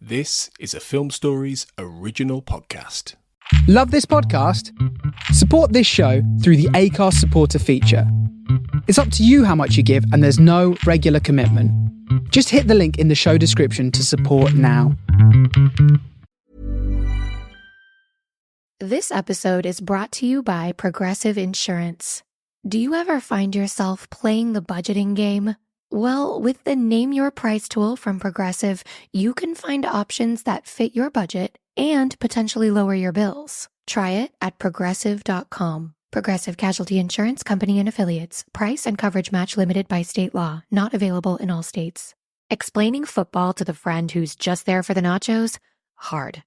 This is a Film Stories original podcast. Love this podcast? Support this show through the Acast supporter feature. It's up to you how much you give, and there's no regular commitment. Just hit the link in the show description to support now. This episode is brought to you by Progressive Insurance. Do you ever find yourself playing the budgeting game? Well, with the Name Your Price tool from Progressive, you can find options that fit your budget and potentially lower your bills. Try it at Progressive.com. Progressive Casualty Insurance Company and Affiliates. Price and coverage match limited by state law. Not available in all states. Explaining football to the friend who's just there for the nachos? Hard.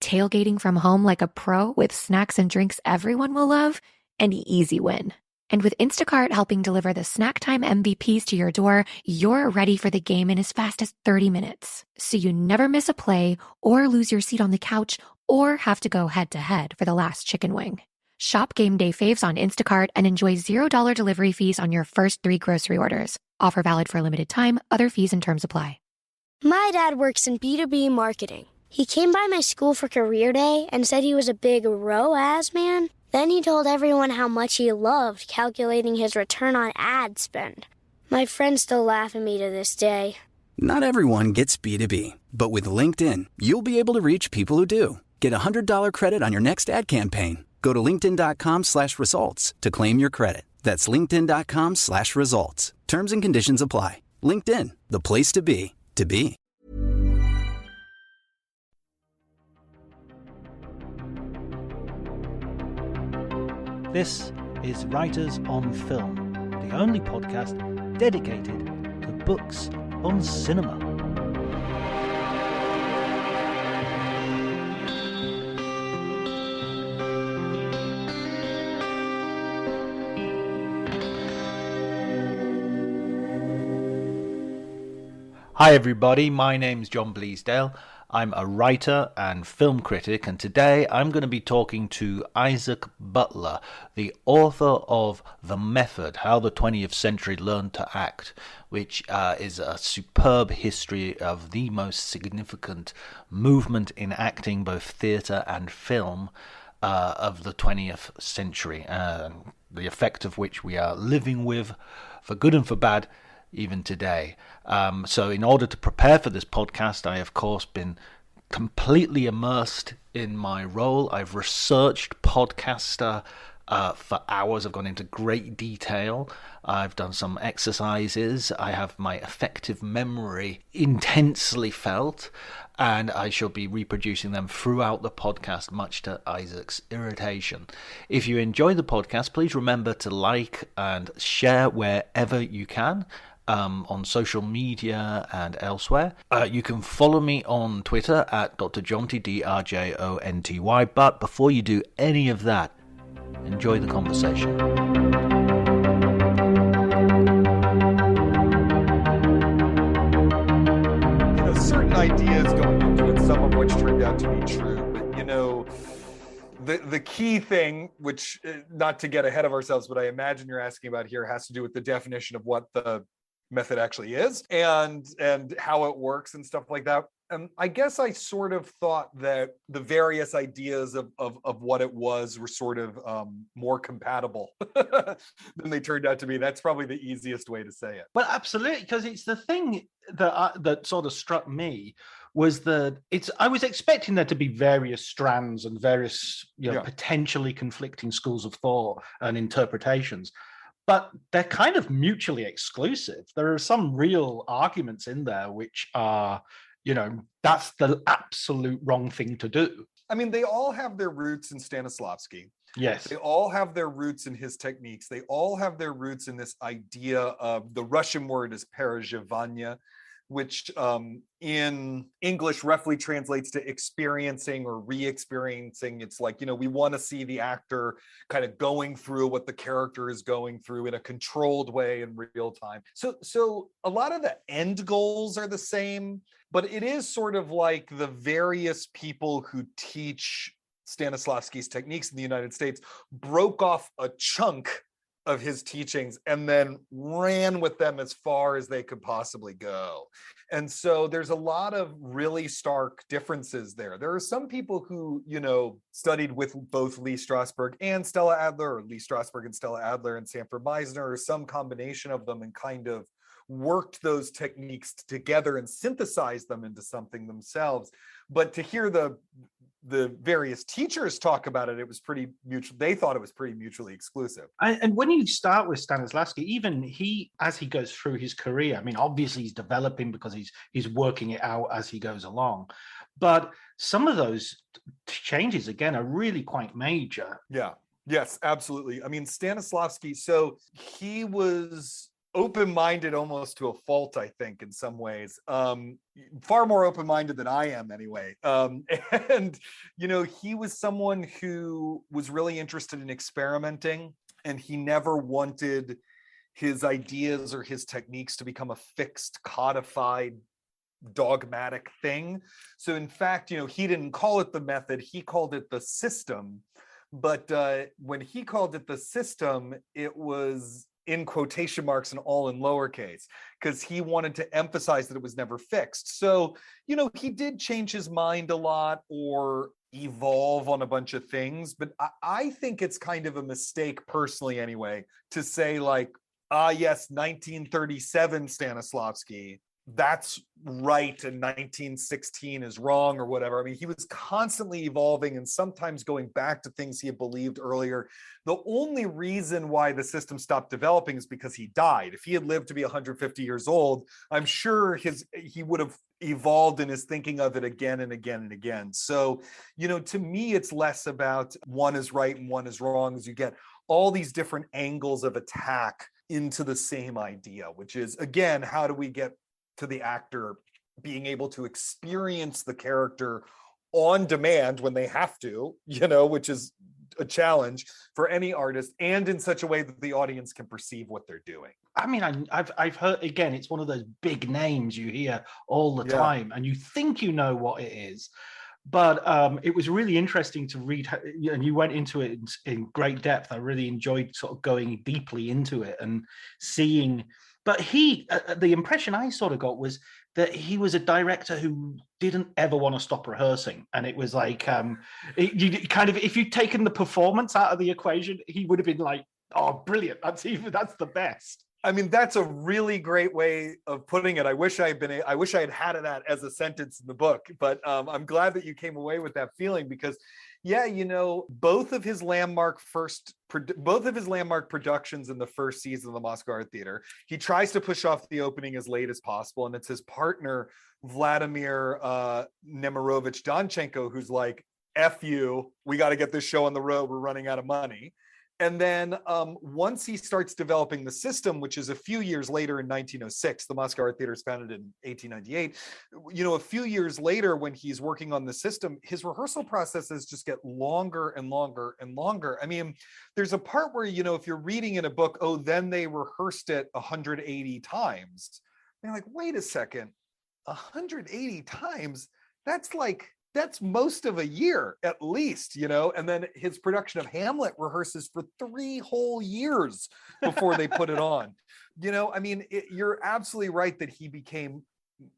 Tailgating from home like a pro with snacks and drinks everyone will love? An easy win. And with Instacart helping deliver the snack time MVPs to your door, you're ready for the game in as fast as 30 minutes. So you never miss a play or lose your seat on the couch or have to go head-to-head for the last chicken wing. Shop Game Day Faves on Instacart and enjoy $0 delivery fees on your first 3 grocery orders. Offer valid for a limited time. Other fees and terms apply. My dad works in B2B marketing. He came by my school for career day and said he was a big ROAS man. Then he told everyone how much he loved calculating his return on ad spend. My friends still laugh at me to this day. Not everyone gets B2B, but with LinkedIn, you'll be able to reach people who do. Get a $100 credit on your next ad campaign. Go to linkedin.com/results to claim your credit. That's linkedin.com/results. Terms and conditions apply. LinkedIn, the place to be, to be. This is Writers on Film, the only podcast dedicated to books on cinema. Hi everybody, my name's John Bleasdale. I'm a writer and film critic, and today I'm going to be talking to Isaac Butler, the author of The Method, How the 20th Century Learned to Act, which is a superb history of the most significant movement in acting, both theatre and film, of the 20th century, the effect of which we are living with, for good and for bad, even today. So in order to prepare for this podcast, I, of course, been completely immersed in my role. I've researched podcaster for hours. I've gone into great detail. I've done some exercises. I have my effective memory intensely felt, and I shall be reproducing them throughout the podcast, much to Isaac's irritation. If you enjoy the podcast, please remember to like and share wherever you can. On social media and elsewhere. You can follow me on Twitter at Dr. Jonty, DRJONTY. But before you do any of that, enjoy the conversation. Certain ideas going into it, some of which turned out to be true. But, the key thing, which, not to get ahead of ourselves, but I imagine you're asking about here, has to do with the definition of what the method actually is and how it works and stuff like that. I guess I sort of thought that the various ideas of what it was were sort of more compatible than they turned out to be. That's probably the easiest way to say it. Well, absolutely, because it's the thing that sort of struck me was that I was expecting there to be various strands and various potentially conflicting schools of thought and interpretations. But they're kind of mutually exclusive. There are some real arguments in there which are, that's the absolute wrong thing to do. I mean, they all have their roots in Stanislavski. Yes. They all have their roots in his techniques. They all have their roots in this idea of, the Russian word is perezhevanya, which in English roughly translates to experiencing or re-experiencing. It's like, we want to see the actor kind of going through what the character is going through in a controlled way in real time. So a lot of the end goals are the same, but it is sort of like the various people who teach Stanislavski's techniques in the United States broke off a chunk of his teachings and then ran with them as far as they could possibly go. And so there's a lot of really stark differences there. There are some people who, studied with both Lee Strasberg and Stella Adler, or Lee Strasberg and Stella Adler and Sanford Meisner, or some combination of them, and kind of worked those techniques together and synthesized them into something themselves. But to hear the various teachers talk about it, it was pretty mutual. They thought it was pretty mutually exclusive. And when you start with Stanislavski, even as he goes through his career, I mean, obviously he's developing because he's working it out as he goes along. But some of those changes, again, are really quite major. Yeah. Yes, absolutely. I mean, Stanislavski, so he was open-minded almost to a fault, I think, in some ways. Far more open-minded than I am anyway. And, he was someone who was really interested in experimenting, and he never wanted his ideas or his techniques to become a fixed, codified, dogmatic thing. So in fact, he didn't call it the method, he called it the system. But when he called it the system, it was in quotation marks and all in lowercase, because he wanted to emphasize that it was never fixed. So, he did change his mind a lot or evolve on a bunch of things, but I think it's kind of a mistake personally anyway, to say like, yes, 1937 Stanislavski, that's right, and 1916 is wrong or whatever. I mean, he was constantly evolving and sometimes going back to things he had believed earlier. The only reason why the system stopped developing is because he died. If he had lived to be 150 years old, I'm sure he would have evolved in his thinking of it again and again and again. So, to me, it's less about one is right and one is wrong, as you get all these different angles of attack into the same idea, which is, again, how do we get to the actor being able to experience the character on demand when they have to, which is a challenge for any artist, and in such a way that the audience can perceive what they're doing. I mean, I've heard, again, it's one of those big names you hear all the time, and you think you know what it is. But it was really interesting to read, and you went into it in great depth. I really enjoyed sort of going deeply into it and seeing. But the impression I sort of got was that he was a director who didn't ever want to stop rehearsing. And it was like, if you'd taken the performance out of the equation, he would have been like, oh, brilliant. That's the best. I mean, that's a really great way of putting it. I wish I had had that as a sentence in the book, but I'm glad that you came away with that feeling, because both of his landmark productions in the first season of the Moscow Art Theater, he tries to push off the opening as late as possible. And it's his partner, Vladimir Nemirovich Donchenko, who's like, F you, we got to get this show on the road. We're running out of money. And then once he starts developing the system, which is a few years later in 1906, the Moscow Art Theater is founded in 1898. A few years later, when he's working on the system, his rehearsal processes just get longer and longer and longer. I mean, there's a part where, if you're reading in a book, then they rehearsed it 180 times. And you're like, wait a second, 180 times? That's most of a year at least, and then his production of Hamlet rehearses for 3 whole years before they put it on. I mean, you're absolutely right that he became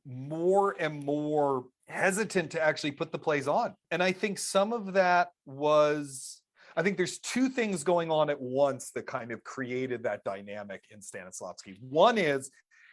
more and more hesitant to actually put the plays on. And I think some of that I think there's 2 things going on at once that kind of created that dynamic in Stanislavski. One is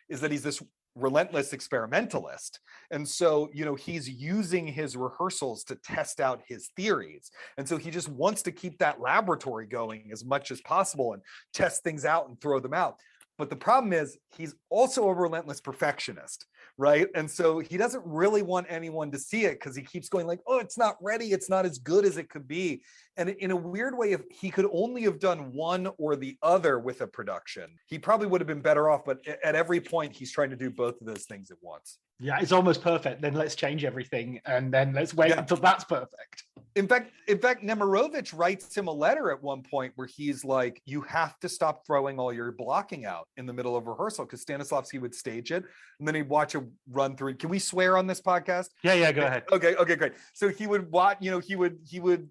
that he's this relentless experimentalist. And so, he's using his rehearsals to test out his theories. And so he just wants to keep that laboratory going as much as possible and test things out and throw them out. But the problem is he's also a relentless perfectionist, right? And so he doesn't really want anyone to see it, because he keeps going like, oh, it's not ready. It's not as good as it could be. And in a weird way, if he could only have done one or the other with a production, he probably would have been better off. But at every point, he's trying to do both of those things at once. Yeah, it's almost perfect. Then let's change everything, and then let's wait until that's perfect. In fact, Nemirovich writes him a letter at one point where he's like, you have to stop throwing all your blocking out in the middle of rehearsal, because Stanislavski would stage it and then he'd watch a run through. Can we swear on this podcast? Yeah, go ahead. Okay, great. So he would watch, he would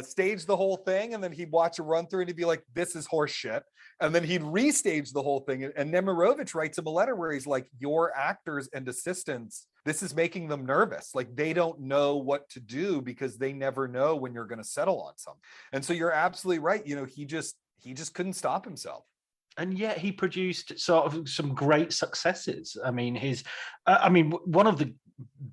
stage the whole thing, and then he'd watch a run through and he'd be like, this is horse shit. And then he'd restage the whole thing. And Nemirovich writes him a letter where he's like, your actors and assistants, this is making them nervous. Like, they don't know what to do because they never know when you're going to settle on something. And so you're absolutely right. You know, he just couldn't stop himself. And yet he produced sort of some great successes. I mean, one of the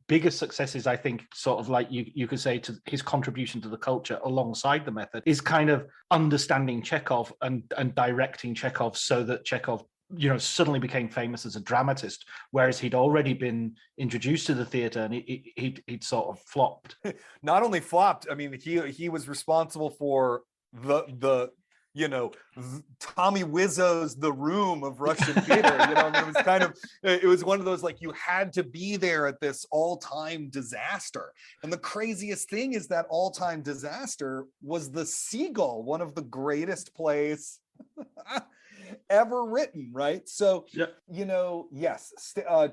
biggest successes, I think, sort of like you could say, to his contribution to the culture alongside the method, is kind of understanding Chekhov and directing Chekhov so that Chekhov, you know, suddenly became famous as a dramatist, whereas he'd already been introduced to the theater and he'd sort of flopped. Not only flopped, I mean, he was responsible for the you know, Tommy Wiseau's The Room of Russian theater. You know, I mean, it was one of those, like, you had to be there at this all-time disaster. And the craziest thing is that all-time disaster was The Seagull, one of the greatest plays ever written, right? So, you know, yes,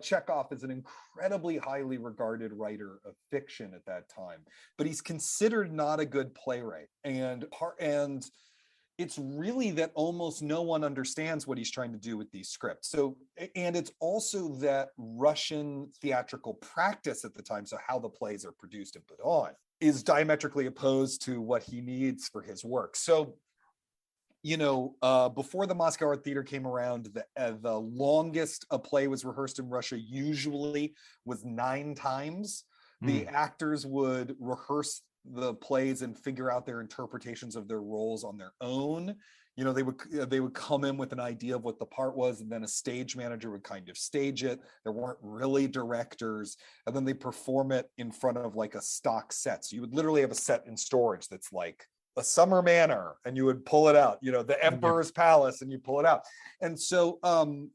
Chekhov is an incredibly highly regarded writer of fiction at that time, but he's considered not a good playwright. And it's really that almost no one understands what he's trying to do with these scripts. So, and it's also that Russian theatrical practice at the time, so how the plays are produced and put on, is diametrically opposed to what he needs for his work. So, you know, before the Moscow Art Theater came around, the longest a play was rehearsed in Russia usually was 9 times. The actors would rehearse the plays and figure out their interpretations of their roles on their own. You know, they would come in with an idea of what the part was, and then a stage manager would kind of stage it. There weren't really directors, and then they perform it in front of like a stock set. So you would literally have a set in storage that's like a summer manor, and you would pull it out, you know, the Emperor's Palace, and you pull it out. And so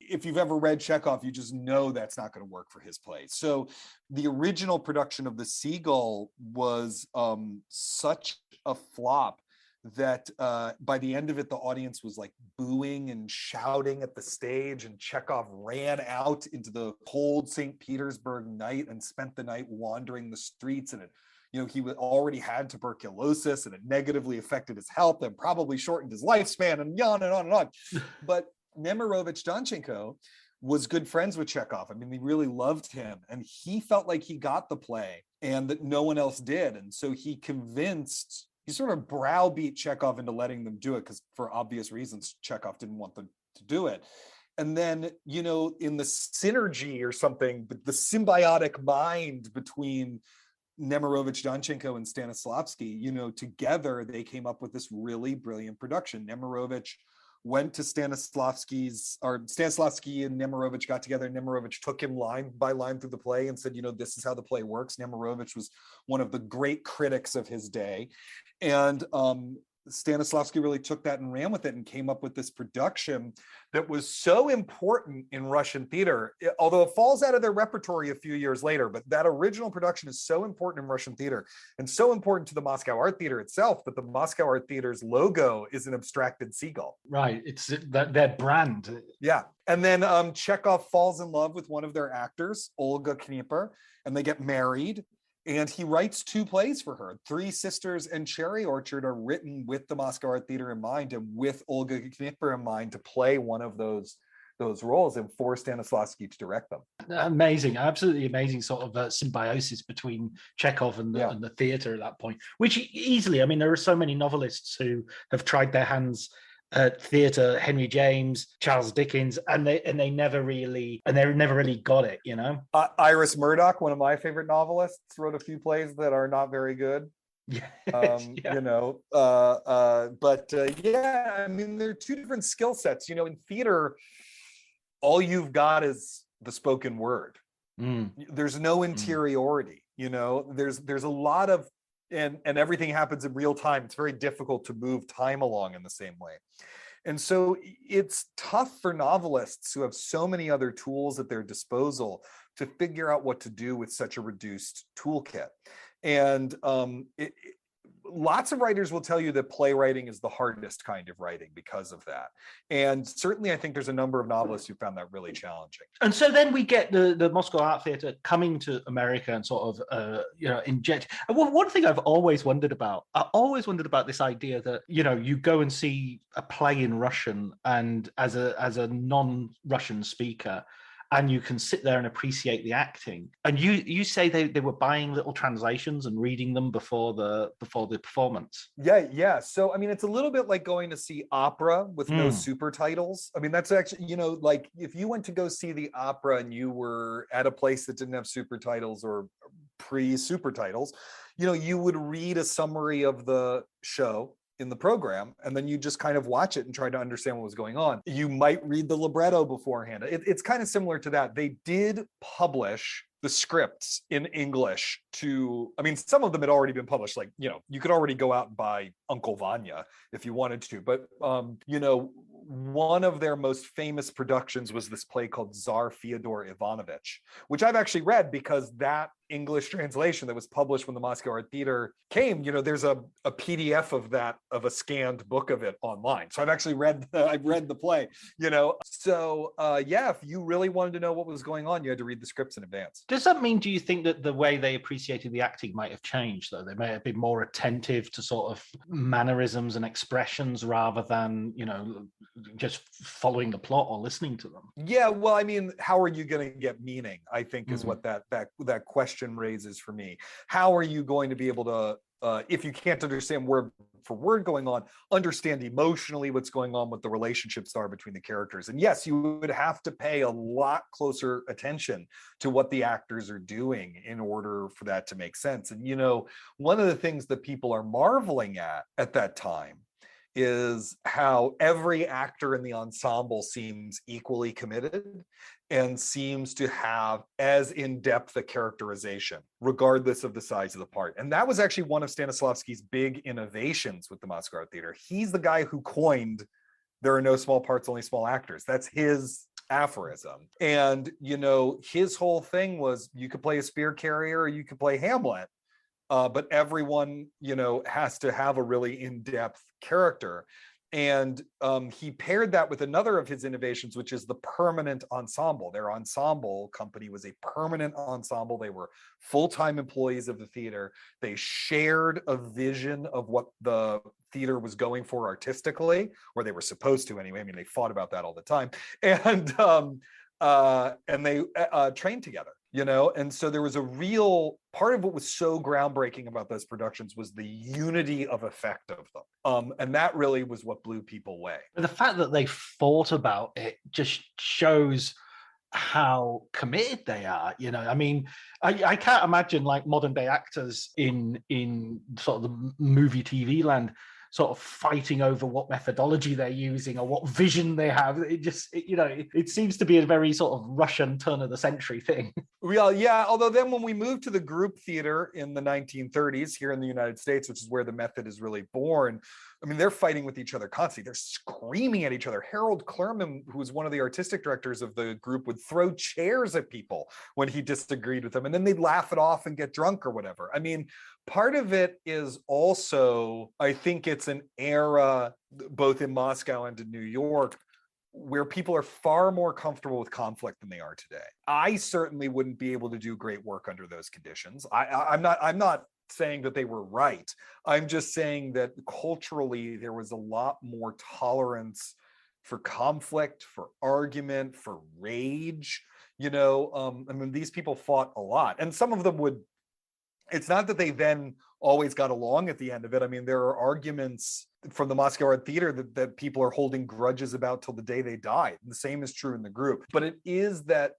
if you've ever read Chekhov, you just know that's not going to work for his play. So the original production of The Seagull was such a flop that by the end of it, the audience was like booing and shouting at the stage, and Chekhov ran out into the cold St. Petersburg night and spent the night wandering the streets. And you know, he already had tuberculosis, and it negatively affected his health and probably shortened his lifespan, and on and on and on. But Nemirovich Danchenko was good friends with Chekhov. I mean, he really loved him, and he felt like he got the play and that no one else did. And so he sort of browbeat Chekhov into letting them do it, because for obvious reasons, Chekhov didn't want them to do it. And then, you know, in the synergy or something, but the symbiotic mind between Nemirovich, Danchenko, and Stanislavski, you know, together they came up with this really brilliant production. Nemirovich went to Stanislavski and Nemirovich got together, and Nemirovich took him line by line through the play and said, you know, this is how the play works. Nemirovich was one of the great critics of his day. And Stanislavski really took that and ran with it and came up with this production that was so important in Russian theater, although it falls out of their repertory a few years later. But that original production is so important in Russian theater and so important to the Moscow Art Theater itself, that the Moscow Art Theater's logo is an abstracted seagull. Right. It's their brand. Yeah. And then Chekhov falls in love with one of their actors, Olga Knieper, and they get married. And he writes 2 plays for her. 3 Sisters and Cherry Orchard are written with the Moscow Art Theater in mind and with Olga Knieper in mind to play one of those roles, and for Stanislavski to direct them. Amazing, absolutely amazing sort of symbiosis between Chekhov and the theater at that point, which easily, I mean, there are so many novelists who have tried their hands at theater, Henry James, Charles Dickens, and they never really got it, you know. Iris Murdoch, one of my favorite novelists, wrote a few plays that are not very good. You know, but I mean, there are 2 different skill sets. You know, in theater, all you've got is the spoken word. There's no interiority. You know, there's a lot of and everything happens in real time. It's very difficult to move time along in the same way. And so it's tough for novelists who have so many other tools at their disposal to figure out what to do with such a reduced toolkit. And lots of writers will tell you that playwriting is the hardest kind of writing because of that. And certainly I think there's a number of novelists who found that really challenging. And so then we get the Moscow Art Theatre coming to America and sort of, inject. And one thing I've always wondered about this idea that, you go and see a play in Russian and as a non-Russian speaker, and you can sit there and appreciate the acting. And you say they were buying little translations and reading them before the performance. Yeah. So, I mean, it's a little bit like going to see opera with no super titles. I mean, that's actually, like if you went to go see the opera and you were at a place that didn't have super titles or pre-super titles, you would read a summary of the show in the program, and then you just kind of watch it and try to understand what was going on. You might read the libretto beforehand. It's kind of similar to that. They did publish the scripts in English some of them had already been published. Like, you could already go out and buy Uncle Vanya if you wanted to. But, one of their most famous productions was this play called Tsar Fyodor Ivanovich, which I've actually read because that English translation that was published when the Moscow Art Theater came, there's a PDF of a scanned book of it online. So I've actually read the play, So if you really wanted to know what was going on, you had to read the scripts in advance. Does that mean, do you think that the way they appreciated the acting might have changed, though? They may have been more attentive to sort of mannerisms and expressions rather than, just following the plot or listening to them. Yeah, well, I mean, how are you going to get meaning, I think, is what that question raises for me. How are you going to be able to, if you can't understand word for word going on, understand emotionally what's going on, what the relationships are between the characters? And yes, you would have to pay a lot closer attention to what the actors are doing in order for that to make sense. And, one of the things that people are marveling at that time is how every actor in the ensemble seems equally committed and seems to have as in-depth a characterization, regardless of the size of the part. And that was actually one of Stanislavski's big innovations with the Moscow Art Theater. He's the guy who coined, "There are no small parts, only small actors." That's his aphorism. And, his whole thing was, you could play a spear carrier or you could play Hamlet. But everyone, has to have a really in-depth character. And he paired that with another of his innovations, which is the permanent ensemble. Their ensemble company was a permanent ensemble. They were full-time employees of the theater. They shared a vision of what the theater was going for artistically, or they were supposed to anyway. I mean, they fought about that all the time. And they trained together. And so there was a real part of what was so groundbreaking about those productions was the unity of effect of them. And that really was what blew people away. The fact that they thought about it just shows how committed they are. I mean, I can't imagine like modern day actors in sort of the movie TV land sort of fighting over what methodology they're using or what vision they have. It seems to be a very sort of Russian turn of the century thing. Well, yeah. Although then when we moved to the group theater in the 1930s here in the United States, which is where the method is really born, I mean, they're fighting with each other constantly. They're screaming at each other. Harold Klerman, who was one of the artistic directors of the group, would throw chairs at people when he disagreed with them. And then they'd laugh it off and get drunk or whatever. I mean, part of it is also, I think it's an era, both in Moscow and in New York, where people are far more comfortable with conflict than they are today. I certainly wouldn't be able to do great work under those conditions. I'm not saying that they were right. I'm just saying that culturally there was a lot more tolerance for conflict, for argument, for rage. I mean, these people fought a lot, and some of them would. It's not that they then always got along at the end of it. I mean, there are arguments from the Moscow Art Theater that people are holding grudges about till the day they die. The same is true in the group. But it is that,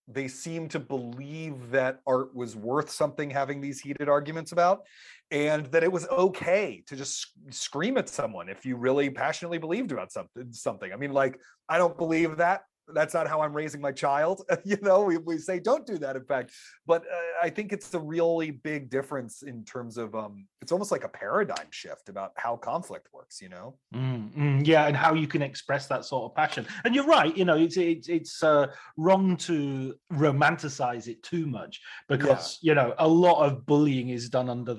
they seem to believe that art was worth something, having these heated arguments about, and that it was okay to just scream at someone if you really passionately believed about something. I mean, like, I don't believe that that's not how I'm raising my child. You know, we say don't do that, in fact. But I think it's a really big difference in terms of it's almost like a paradigm shift about how conflict works, you know? Yeah, and how you can express that sort of passion. And you're right, you know, it's wrong to romanticize it too much, because you know, a lot of bullying is done under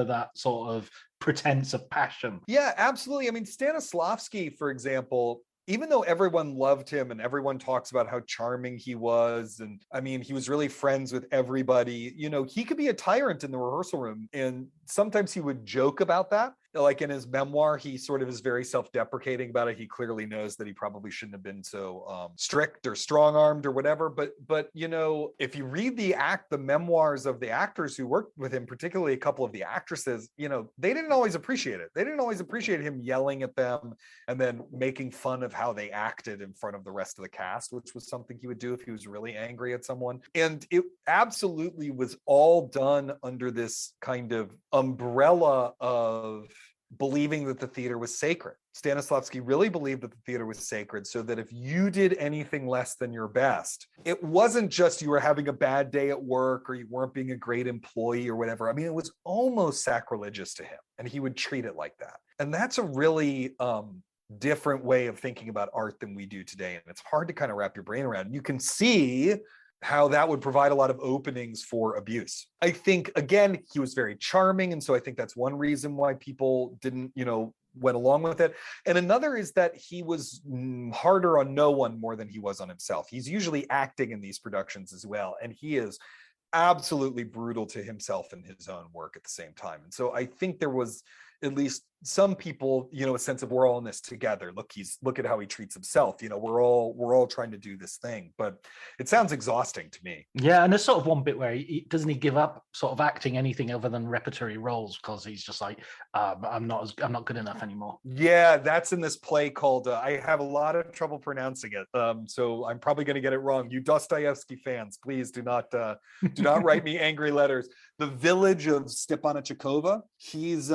that sort of pretense of passion. Yeah, absolutely. I mean, Stanislavski, for example, even though everyone loved him and everyone talks about how charming he was, and I mean, he was really friends with everybody, you know, he could be a tyrant in the rehearsal room. And sometimes he would joke about that. Like in his memoir, he sort of is very self-deprecating about it. He clearly knows that he probably shouldn't have been so strict or strong-armed or whatever. But you know, if you read the memoirs of the actors who worked with him, particularly a couple of the actresses, you know, they didn't always appreciate it. They didn't always appreciate him yelling at them and then making fun of how they acted in front of the rest of the cast, which was something he would do if he was really angry at someone. And it absolutely was all done under this kind of umbrella of believing that the theater was sacred. Stanislavski really believed that the theater was sacred, so that if you did anything less than your best, it wasn't just you were having a bad day at work or you weren't being a great employee or whatever. I mean, it was almost sacrilegious to him, and he would treat it like that. And that's a really different way of thinking about art than we do today. And it's hard to kind of wrap your brain around. You can see how that would provide a lot of openings for abuse. I think, again, he was very charming. And so I think that's one reason why people didn't, you know, went along with it. And another is that he was harder on no one more than he was on himself. He's usually acting in these productions as well. And he is absolutely brutal to himself in his own work at the same time. And so I think there was at least some people, you know, a sense of we're all in this together. Look at how he treats himself. You know, we're all trying to do this thing. But it sounds exhausting to me. Yeah, and there's sort of one bit where he doesn't he give up sort of acting anything other than repertory roles because he's just like, I'm not good enough anymore. Yeah, that's in this play called I have a lot of trouble pronouncing it, so I'm probably going to get it wrong. You Dostoevsky fans, please do not write me angry letters. The Village of Stepanachikova. He's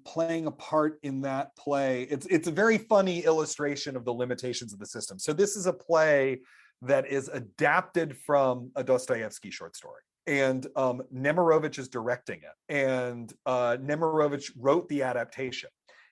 playing a part in that play. It's a very funny illustration of the limitations of the system. So this is a play that is adapted from a Dostoevsky short story. And Nemirovich is directing it. And Nemirovich wrote the adaptation.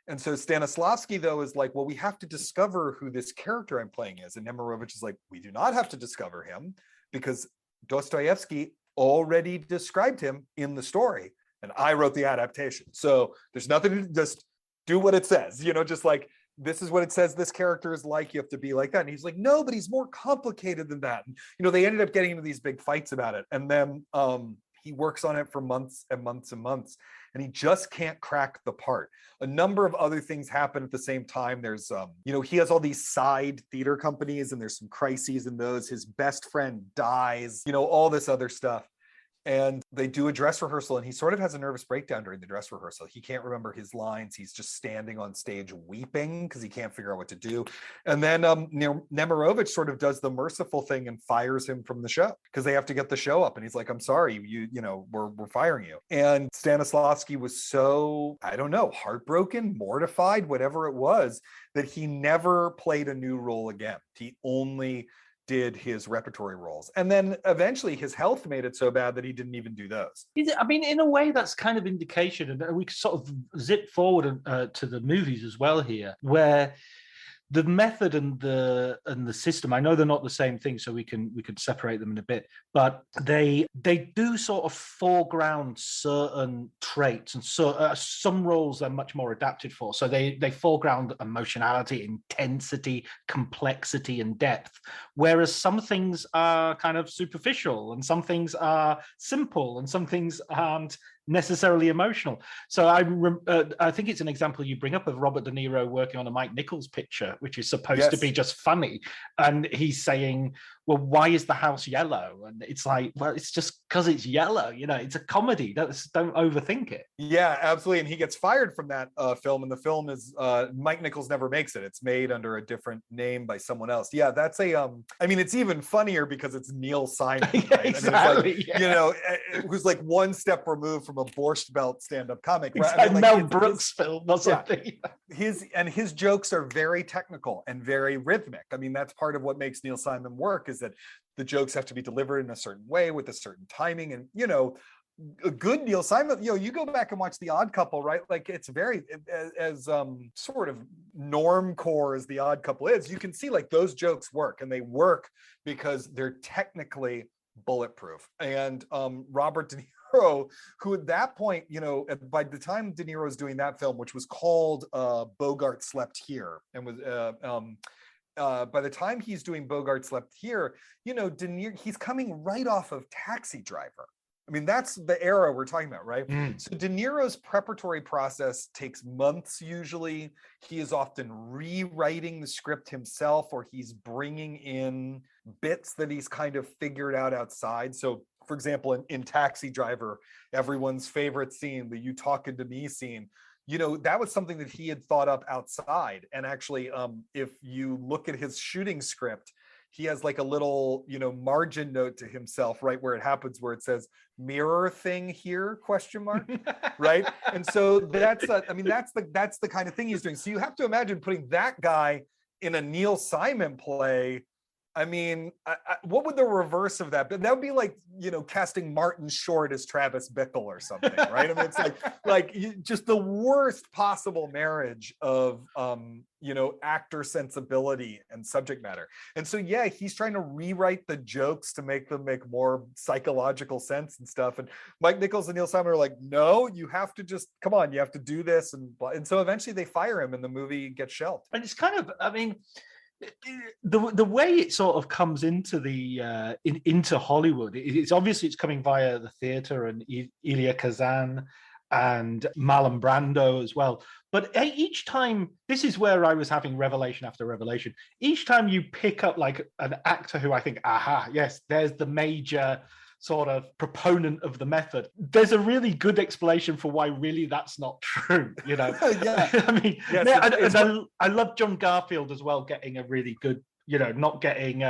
And so Stanislavski, though, is like, well, we have to discover who this character I'm playing is. And Nemirovich is like, we do not have to discover him because Dostoevsky already described him in the story. And I wrote the adaptation. So there's nothing to just do what it says, you know, just like, this is what it says this character is like, you have to be like that. And he's like, no, but he's more complicated than that. And, you know, they ended up getting into these big fights about it. And then he works on it for months and months and months, and he just can't crack the part. A number of other things happen at the same time. There's, you know, he has all these side theater companies and there's some crises in those. His best friend dies, you know, all this other stuff. And they do a dress rehearsal, and he sort of has a nervous breakdown during the dress rehearsal. He can't remember his lines. He's just standing on stage weeping because he can't figure out what to do. And then Nemirovich sort of does the merciful thing and fires him from the show because they have to get the show up. And he's like, I'm sorry, you know, we're firing you. And Stanislavski was so, I don't know, heartbroken, mortified, whatever it was, that he never played a new role again. He only did his repertory roles. And then eventually his health made it so bad that he didn't even do those. I mean, in a way, that's kind of indication, and we sort of zip forward to the movies as well here, where the method and the system, I know they're not the same thing, so we can separate them in a bit, but they do sort of foreground certain traits, and so some roles are much more adapted for. So they foreground emotionality, intensity, complexity, and depth, whereas some things are kind of superficial, and some things are simple, and some things aren't necessarily emotional. So I think it's an example you bring up of Robert De Niro working on a Mike Nichols picture, which is supposed to be just funny, and he's saying, well, why is the house yellow? And it's like, well, it's just because it's yellow. You know, it's a comedy. Don't overthink it. Yeah, absolutely. And he gets fired from that film, and the film is Mike Nichols never makes it. It's made under a different name by someone else. Yeah, that's a I mean, it's even funnier because it's Neil Simon. Yeah, right? exactly. I mean, it's like, yeah. you know, who's like one step removed from a Borscht Belt stand-up comic. It's Right? like I mean, Mel Brooks film or something. His jokes are very technical and very rhythmic. I mean, that's part of what makes Neil Simon work, is that the jokes have to be delivered in a certain way with a certain timing. And, you know, a good Neil Simon, you know, you go back and watch The Odd Couple, right? Like, it's very, as sort of normcore as The Odd Couple is, you can see like those jokes work, and they work because they're technically bulletproof. And Robert De Niro, who at that point, you know, by the time De Niro was doing that film, which was called Bogart Slept Here, and was by the time he's doing Bogart Slept Here, you know, De Niro, he's coming right off of Taxi Driver. I mean, that's the era we're talking about, right? So De Niro's preparatory process takes months usually. He is often rewriting the script himself, or he's bringing in bits that he's kind of figured out outside. So, for example, in Taxi Driver, everyone's favorite scene, the "you talking to me" scene, you know, that was something that he had thought up outside. And actually, if you look at his shooting script, he has like a little, you know, margin note to himself right where it happens, where it says "mirror thing here?" ? Right. And so that's I mean, that's the kind of thing he's doing. So you have to imagine putting that guy in a Neil Simon play. I mean, what would the reverse of that be? That would be like, you know, casting Martin Short as Travis Bickle or something, right? I mean, it's just the worst possible marriage of, you know, actor sensibility and subject matter. And so, yeah, he's trying to rewrite the jokes to make them make more psychological sense and stuff. And Mike Nichols and Neil Simon are like, no, you have to just, come on, you have to do this. And so eventually they fire him and the movie gets shelved. And it's kind of, I mean, the way it sort of comes into the into Hollywood, it's obviously it's coming via the theater and Elia Kazan and Marlon Brando as well. But each time, this is where I was having revelation after revelation. Each time you pick up like an actor who I think, aha, yes, there's the major sort of proponent of the method, there's a really good explanation for why really that's not true, you know. Yeah. I mean, yes, I love John Garfield as well, getting a really good, you know, not getting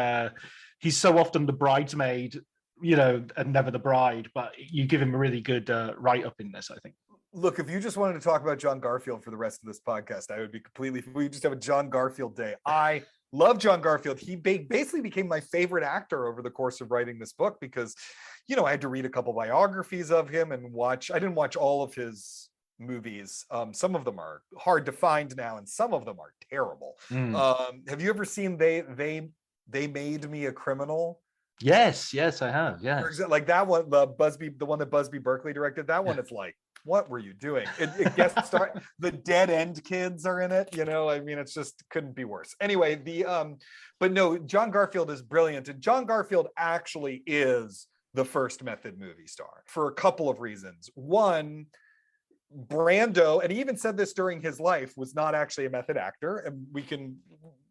he's so often the bridesmaid, you know, and never the bride, but you give him a really good write-up in this, I think. Look, if you just wanted to talk about John Garfield for the rest of this podcast, I would be completely, we just have a John Garfield day. I love John Garfield. He basically became my favorite actor over the course of writing this book because, you know, I had to read a couple biographies of him and I didn't watch all of his movies. Some of them are hard to find now and some of them are terrible. Have you ever seen They Made Me a Criminal? Yes, I have. Yeah. Like that one, the one that Busby Berkeley directed, that one is like, what were you doing? It guest star, the Dead End Kids are in it, you know. I mean, it's just couldn't be worse. Anyway, but no, John Garfield is brilliant, and John Garfield actually is the first method movie star for a couple of reasons. One, Brando, and he even said this during his life, was not actually a method actor, and we can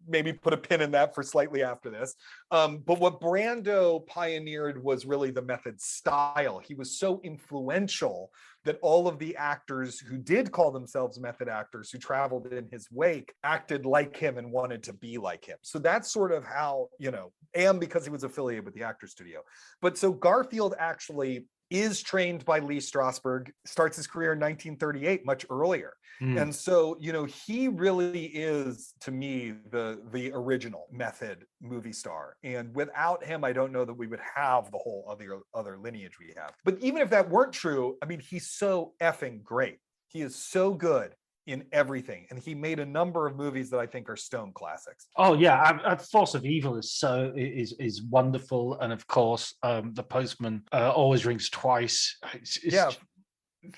maybe put a pin in that for slightly after this. But what Brando pioneered was really the method style. He was so influential that all of the actors who did call themselves method actors, who traveled in his wake, acted like him and wanted to be like him. So that's sort of how, you know, and because he was affiliated with the Actors Studio. But so Garfield actually is trained by Lee Strasberg, starts his career in 1938, much earlier. And so, you know, he really is, to me, the original method movie star. And without him, I don't know that we would have the whole other lineage we have. But even if that weren't true, I mean, he's so effing great. He is so good in everything, and he made a number of movies that I think are stone classics. Oh yeah, Force of Evil is wonderful, and of course, The Postman always rings twice. Yeah,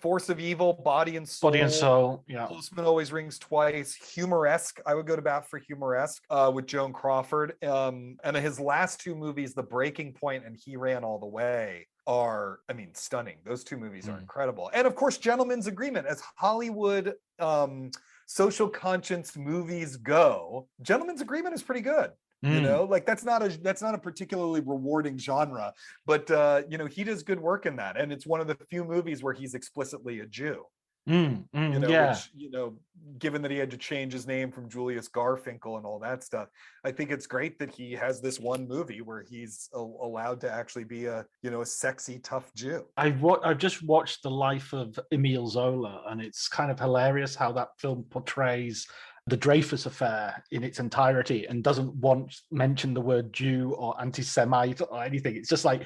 Force of Evil, Body and Soul. Yeah, Postman always rings twice. Humoresque, I would go to bat for Humoresque with Joan Crawford. And his last two movies, The Breaking Point and He Ran All the Way, are, I mean, stunning. Those two movies are incredible. And of course, Gentleman's Agreement, as Hollywood social conscience movies go, Gentleman's Agreement is pretty good. You know, like that's not a particularly rewarding genre, but you know, he does good work in that, and it's one of the few movies where he's explicitly a Jew. You know, yeah. which, you know, given that he had to change his name from Julius Garfinkel and all that stuff, I think it's great that he has this one movie where he's allowed to actually be a, you know, a sexy, tough Jew. I've just watched The Life of Emile Zola, and it's kind of hilarious how that film portrays the Dreyfus affair in its entirety and doesn't once mention the word Jew or anti-Semite or anything. It's just like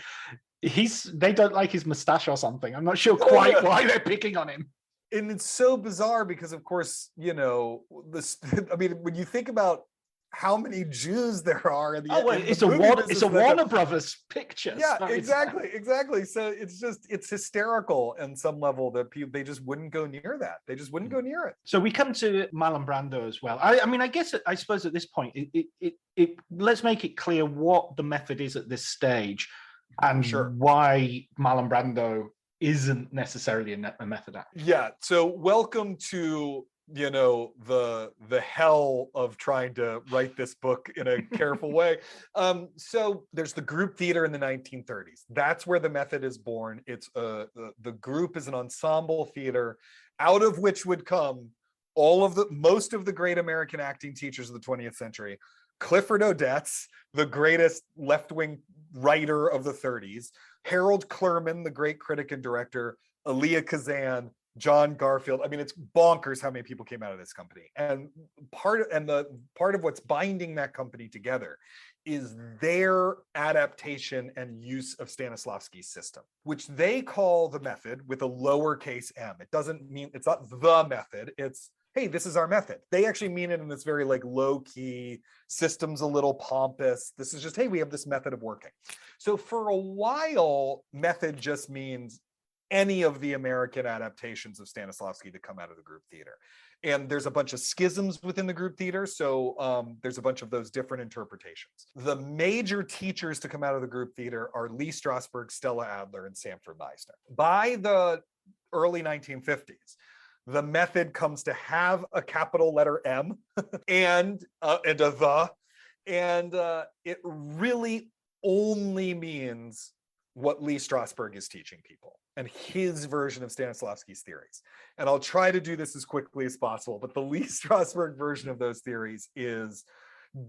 they don't like his mustache or something. I'm not sure quite why they're picking on him. And it's so bizarre because, of course, you know, this. I mean, when you think about how many Jews there are in the it's a Warner Brothers picture. Yeah, exactly. So it's hysterical on some level that people, they just wouldn't go near that. They just wouldn't go near it. So we come to Marlon Brando as well. I mean, I suppose at this point, let's make it clear what the method is at this stage, and why Marlon Brando isn't necessarily a method actor. Yeah. So welcome to, you know, the hell of trying to write this book in a careful way. So there's the group theater in the 1930s. That's where the method is born. It's the group is an ensemble theater, out of which would come most of the great American acting teachers of the 20th century. Clifford Odets, the greatest left-wing writer of the 30s, Harold Clurman, the great critic and director, Elia Kazan, John Garfield. I mean, it's bonkers how many people came out of this company. And part of what's binding that company together is their adaptation and use of Stanislavski's system, which they call the method with a lowercase m. It doesn't mean, it's not the method, it's, hey, this is our method. They actually mean it in this very like low key, system's a little pompous. This is just, hey, we have this method of working. So for a while, method just means any of the American adaptations of Stanislavski to come out of the group theater. And there's a bunch of schisms within the group theater. So there's a bunch of those different interpretations. The major teachers to come out of the group theater are Lee Strasberg, Stella Adler, and Sanford Meisner. By the early 1950s, the method comes to have a capital letter M and a the, and it really only means what Lee Strasberg is teaching people and his version of Stanislavski's theories. And I'll try to do this as quickly as possible, but the Lee Strasberg version of those theories is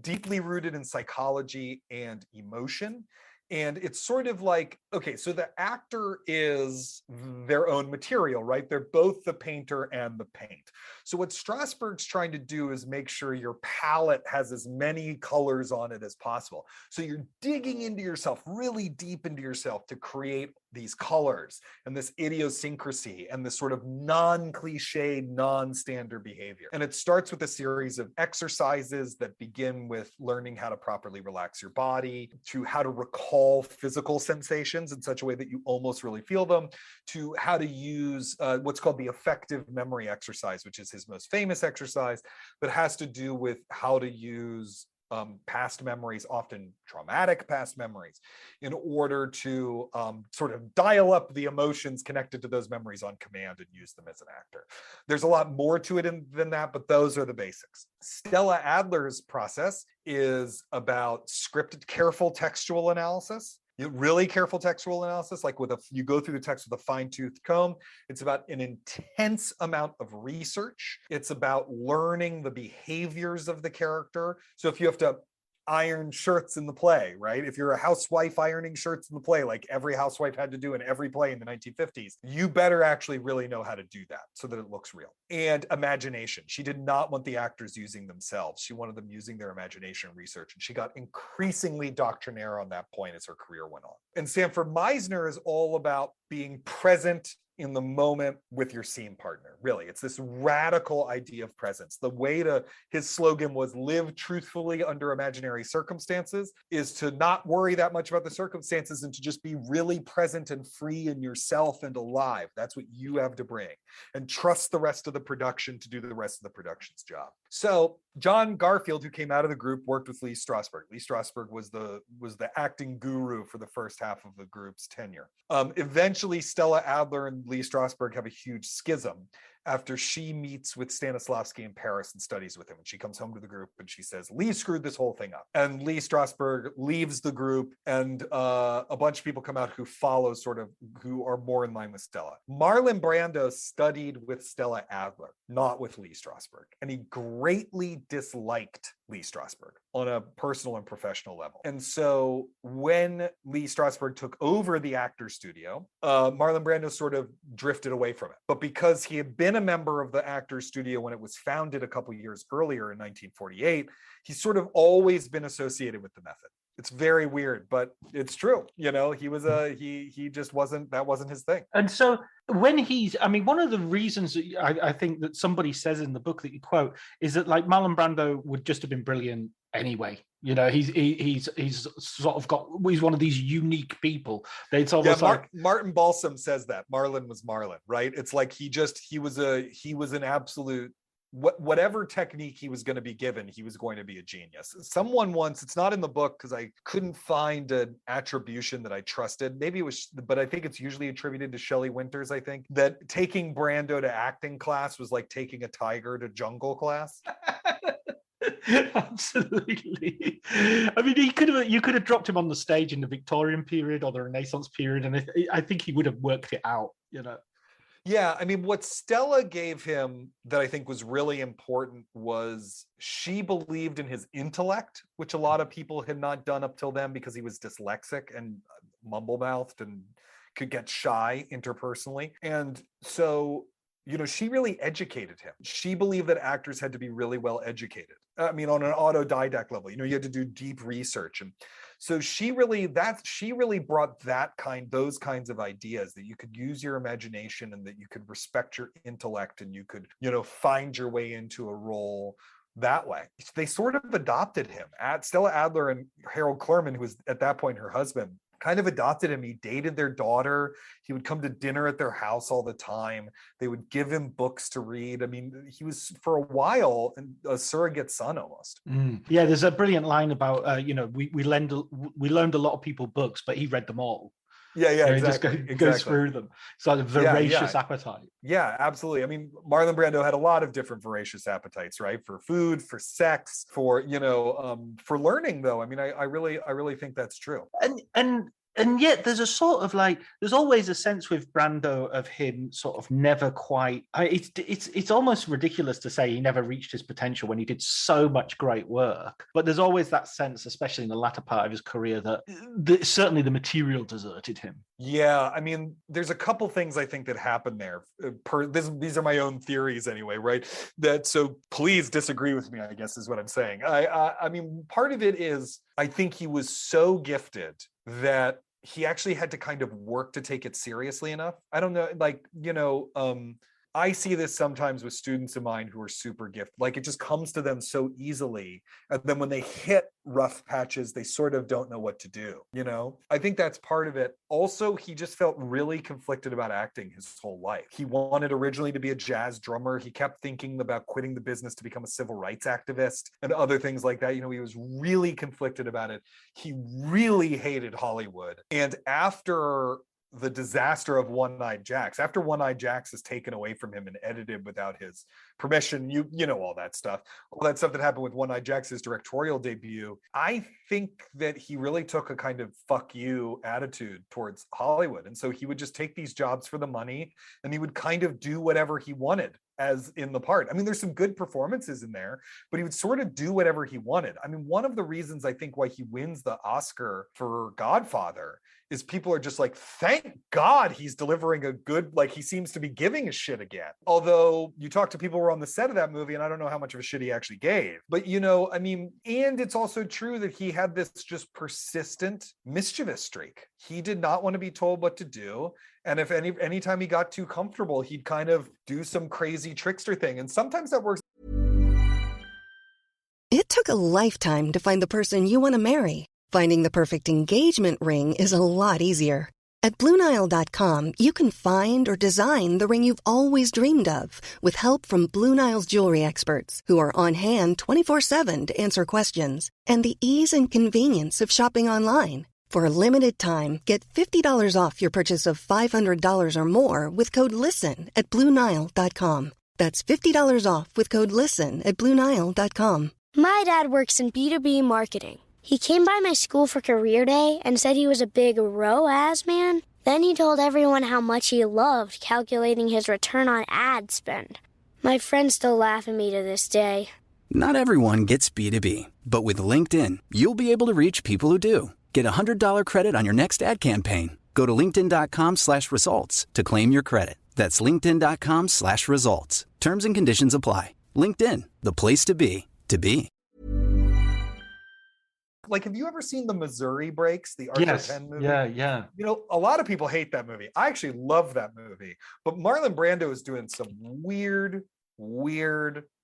deeply rooted in psychology and emotion. And it's sort of like, okay, so the actor is their own material, right? They're both the painter and the paint. So what Strasberg's trying to do is make sure your palette has as many colors on it as possible. So you're digging into yourself, really deep into yourself to create these colors and this idiosyncrasy and this sort of non-cliched, non-standard behavior. And it starts with a series of exercises that begin with learning how to properly relax your body, to how to recall physical sensations in such a way that you almost really feel them, to how to use what's called the effective memory exercise, which is his most famous exercise, that has to do with how to use past memories, often traumatic past memories, in order to sort of dial up the emotions connected to those memories on command and use them as an actor. There's a lot more to it than that, but those are the basics. Stella Adler's process is about scripted, careful textual analysis. Really careful textual analysis, like you go through the text with a fine-tooth comb. It's about an intense amount of research. It's about learning the behaviors of the character. So if you have to iron shirts in the play, right? If you're a housewife ironing shirts in the play, like every housewife had to do in every play in the 1950s, you better actually really know how to do that so that it looks real. And imagination. She did not want the actors using themselves. She wanted them using their imagination and research. And she got increasingly doctrinaire on that point as her career went on. And Sanford Meisner is all about being present in the moment with your scene partner. Really, it's this radical idea of presence. His slogan was live truthfully under imaginary circumstances, is to not worry that much about the circumstances and to just be really present and free in yourself and alive. That's what you have to bring, and trust the rest of the production to do the rest of the production's job. So John Garfield, who came out of the group, worked with Lee Strasberg. Lee Strasberg was the acting guru for the first half of the group's tenure. Eventually, Stella Adler and Lee Strasberg have a huge schism after she meets with Stanislavski in Paris and studies with him. And she comes home to the group and she says, Lee screwed this whole thing up. And Lee Strasberg leaves the group, and a bunch of people come out who follow, sort of, who are more in line with Stella. Marlon Brando studied with Stella Adler, not with Lee Strasberg. And he greatly disliked Lee Strasberg on a personal and professional level. And so when Lee Strasberg took over the Actors Studio, Marlon Brando sort of drifted away from it. But because he had been a member of the Actors Studio when it was founded a couple years earlier in 1948, he's sort of always been associated with the method. It's very weird, but it's true. You know, he was he just wasn't, that wasn't his thing. And so when one of the reasons that I think that somebody says in the book that you quote is that, like, Marlon Brando would just have been brilliant anyway. You know, he's sort of got, he's one of these unique people. It's almost like Martin Balsam says that Marlon was Marlon, right? It's like he was an absolute, whatever technique he was going to be given, he was going to be a genius. Someone once, it's not in the book because I couldn't find an attribution that I trusted. Maybe it was, but I think it's usually attributed to Shelley Winters, I think, that taking Brando to acting class was like taking a tiger to jungle class. Absolutely. I mean, you could have dropped him on the stage in the Victorian period or the Renaissance period, and I think he would have worked it out, you know. Yeah, I mean, what Stella gave him that I think was really important was she believed in his intellect, which a lot of people had not done up till then because he was dyslexic and mumble-mouthed and could get shy interpersonally. And so, you know, she really educated him. She believed that actors had to be really well educated. I mean, on an autodidact level, you know, you had to do deep research. And so she really brought those kinds of ideas, that you could use your imagination and that you could respect your intellect and you could, you know, find your way into a role that way. They sort of adopted him. Stella Adler and Harold Clurman, who was at that point her husband, kind of adopted him. He dated their daughter. He would come to dinner at their house all the time. They would give him books to read. I mean, he was for a while a surrogate son almost. Yeah, there's a brilliant line about, you know, we loaned a lot of people books, but he read them all. Yeah, you know, exactly. He just goes through them. So a voracious appetite. Yeah, absolutely. I mean, Marlon Brando had a lot of different voracious appetites, right? For food, for sex, for, you know, for learning, though. I mean, I really think that's true. And yet there's a sort of like, there's always a sense with Brando of him sort of never quite, it's almost ridiculous to say he never reached his potential when he did so much great work. But there's always that sense, especially in the latter part of his career, that certainly the material deserted him. Yeah, I mean, there's a couple things I think that happened there. These are my own theories anyway, right? So please disagree with me, I guess is what I'm saying. I mean, part of it is I think he was so gifted that he actually had to kind of work to take it seriously enough. I don't know, like, you know, I see this sometimes with students of mine who are super gifted. Like, it just comes to them so easily. And then when they hit rough patches, they sort of don't know what to do, you know? I think that's part of it. Also, he just felt really conflicted about acting his whole life. He wanted originally to be a jazz drummer. He kept thinking about quitting the business to become a civil rights activist and other things like that. You know, he was really conflicted about it. He really hated Hollywood. And after the disaster of One-Eyed Jacks, after One-Eyed Jacks is taken away from him and edited without his permission, you know, all that stuff that happened with One-Eyed Jacks, his directorial debut, I think that he really took a kind of fuck you attitude towards Hollywood. And so he would just take these jobs for the money and he would kind of do whatever he wanted as in the part. I mean, there's some good performances in there, but he would sort of do whatever he wanted. I mean, one of the reasons I think why he wins the Oscar for Godfather is people are just like, thank God he's delivering a good, like, he seems to be giving a shit again. Although you talk to people who were on the set of that movie and I don't know how much of a shit he actually gave. But, you know, I mean, and it's also true that he had this just persistent mischievous streak. He did not want to be told what to do. And if anytime he got too comfortable, he'd kind of do some crazy trickster thing. And sometimes that works. It took a lifetime to find the person you want to marry. Finding the perfect engagement ring is a lot easier. At BlueNile.com, you can find or design the ring you've always dreamed of with help from Blue Nile's jewelry experts who are on hand 24/7 to answer questions. And the ease and convenience of shopping online. For a limited time, get $50 off your purchase of $500 or more with code LISTEN at BlueNile.com. That's $50 off with code LISTEN at BlueNile.com. My dad works in B2B marketing. He came by my school for career day and said he was a big ROAS man. Then he told everyone how much he loved calculating his return on ad spend. My friends still laugh at me to this day. Not everyone gets B2B, but with LinkedIn, you'll be able to reach people who do. Get a $100 credit on your next ad campaign. Go to linkedin.com/results to claim your credit. That's linkedin.com/results. Terms and conditions apply. LinkedIn, the place to be, to be. Like, have you ever seen the Missouri Breaks, the Arthur Penn movie? Yeah. You know, a lot of people hate that movie. I actually love that movie. But Marlon Brando is doing some weird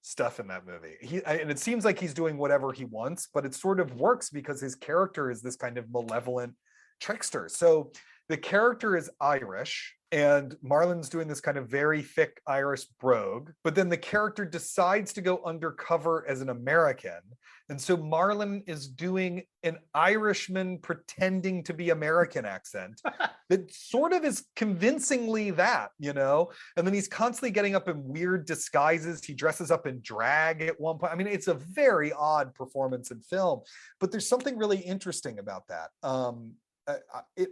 stuff in that movie. And it seems like he's doing whatever he wants, but it sort of works because his character is this kind of malevolent trickster. So the character is Irish, and Marlon's doing this kind of very thick Irish brogue, but then the character decides to go undercover as an American. And so Marlon is doing an Irishman pretending to be American accent that sort of is convincingly that, you know? And then he's constantly getting up in weird disguises. He dresses up in drag at one point. I mean, it's a very odd performance in film, but there's something really interesting about that.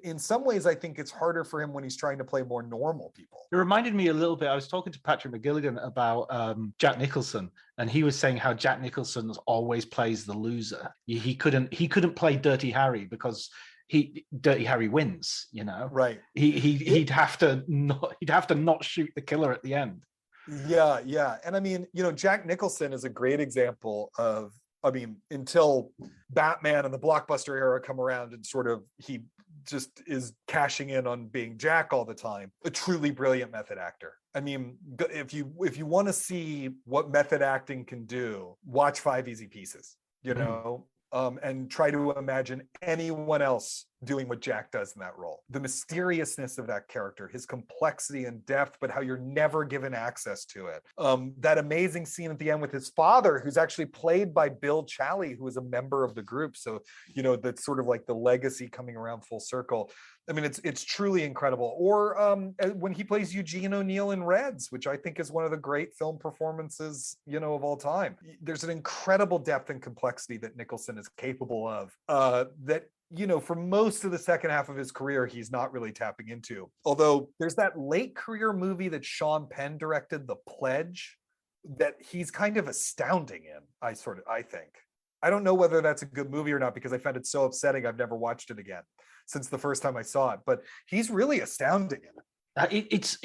In some ways, I think it's harder for him when he's trying to play more normal people. It reminded me a little bit. I was talking to Patrick McGilligan about Jack Nicholson, and he was saying how Jack Nicholson always plays the loser. He couldn't play Dirty Harry because Dirty Harry wins. You know, right? He'd have to not shoot the killer at the end. Yeah. And I mean, you know, Jack Nicholson is a great example of, I mean, until Batman and the blockbuster era come around and sort of he just is cashing in on being Jack all the time, a truly brilliant method actor. I mean, if you want to see what method acting can do, watch 5 Easy Pieces, you know, and try to imagine anyone else doing what Jack does in that role. The mysteriousness of that character, his complexity and depth, but how you're never given access to it. That amazing scene at the end with his father, who's actually played by Bill Chally, who is a member of the group. So, you know, that's sort of like the legacy coming around full circle. I mean, it's truly incredible. Or when he plays Eugene O'Neill in Reds, which I think is one of the great film performances, you know, of all time. There's an incredible depth and complexity that Nicholson is capable of that, you know, for most of the second half of his career, he's not really tapping into. Although there's that late career movie that Sean Penn directed, The Pledge, that he's kind of astounding in, I think. I don't know whether that's a good movie or not because I found it so upsetting I've never watched it again since the first time I saw it. But he's really astounding in it. It's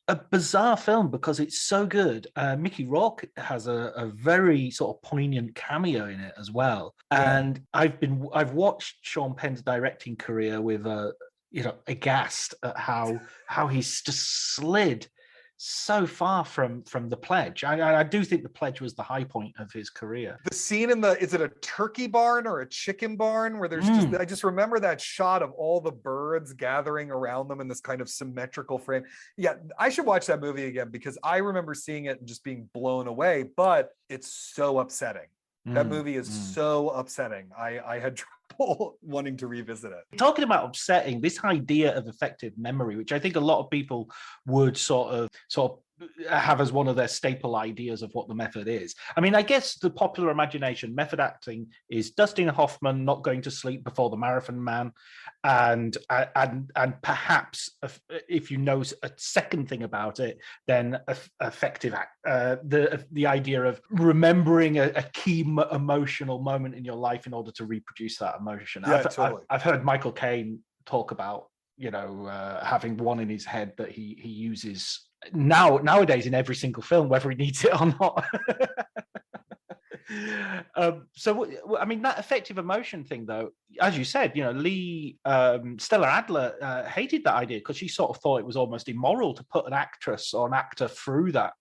a bizarre film because it's so good. Mickey Rourke has a very sort of poignant cameo in it as well. Yeah. And I've watched Sean Penn's directing career with aghast at how he's just slid so far from The Pledge. I do think The Pledge was the high point of his career. The scene is it a turkey barn or a chicken barn where there's I just remember that shot of all the birds gathering around them in this kind of symmetrical frame. Yeah, I should watch that movie again because I remember seeing it and just being blown away, but it's so upsetting. That movie is so upsetting. I had trouble wanting to revisit it. Talking about upsetting, this idea of effective memory, which I think a lot of people would sort of have as one of their staple ideas of what the method is. I mean, I guess the popular imagination, method acting is Dustin Hoffman not going to sleep before the Marathon Man, and perhaps if you know a second thing about it, then effective the idea of remembering a key emotional moment in your life in order to reproduce that emotion. Yeah, totally. I've heard Michael Caine talk about having one in his head that he uses nowadays in every single film, whether he needs it or not. So I mean, that effective emotion thing, though, as you said, Stella Adler hated that idea because she sort of thought it was almost immoral to put an actress or an actor through that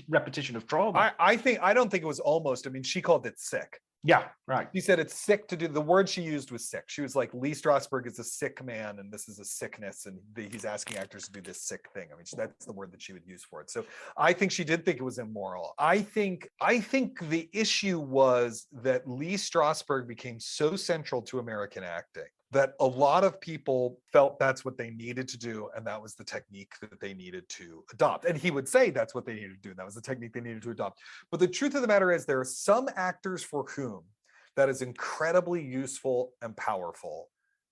repetition of trauma. I don't think it was almost. I mean, she called it sick. Yeah, right. She said it's sick to do. The word she used was sick. She was like, Lee Strasberg is a sick man, and this is a sickness, and he's asking actors to do this sick thing. I mean, that's the word that she would use for it. So I think she did think it was immoral. I think the issue was that Lee Strasberg became so central to American acting that a lot of people felt that's what they needed to do, and that was the technique that they needed to adopt. And he would say that's what they needed to do, and that was the technique they needed to adopt. But the truth of the matter is, there are some actors for whom that is incredibly useful and powerful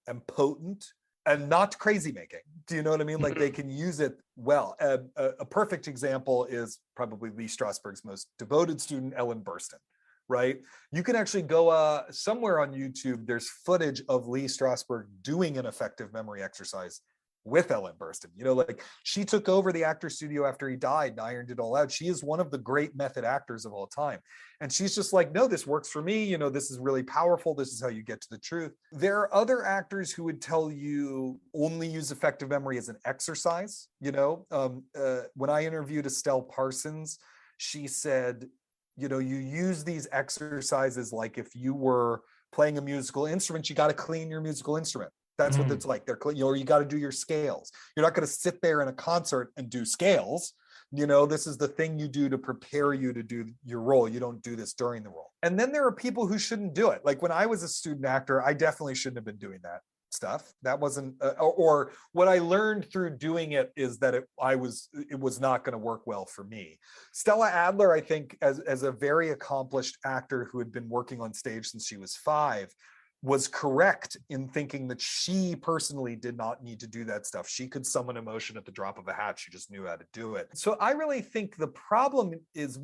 and potent and not crazy making. Do you know what I mean? Like, they can use it well. A perfect example is probably Lee Strasberg's most devoted student, Ellen Burstyn. Right? You can actually go somewhere on YouTube, there's footage of Lee Strasberg doing an effective memory exercise with Ellen Burstyn. You know, like, she took over the actor's studio after he died and ironed it all out. She is one of the great method actors of all time. And she's just like, no, this works for me. You know, this is really powerful. This is how you get to the truth. There are other actors who would tell you only use effective memory as an exercise. You know, when I interviewed Estelle Parsons, she said, you know, you use these exercises like if you were playing a musical instrument, you got to clean your musical instrument. That's what it's like. They're clean, you know, or you got to do your scales. You're not going to sit there in a concert and do scales. You know, this is the thing you do to prepare you to do your role. You don't do this during the role. And then there are people who shouldn't do it. Like, when I was a student actor, I definitely shouldn't have been doing that stuff. That wasn't, or what I learned through doing it is that it was not going to work well for me. Stella Adler, I think, as a very accomplished actor who had been working on stage since she was 5, was correct in thinking that she personally did not need to do that stuff. She could summon emotion at the drop of a hat. She just knew how to do it. So I really think the problem is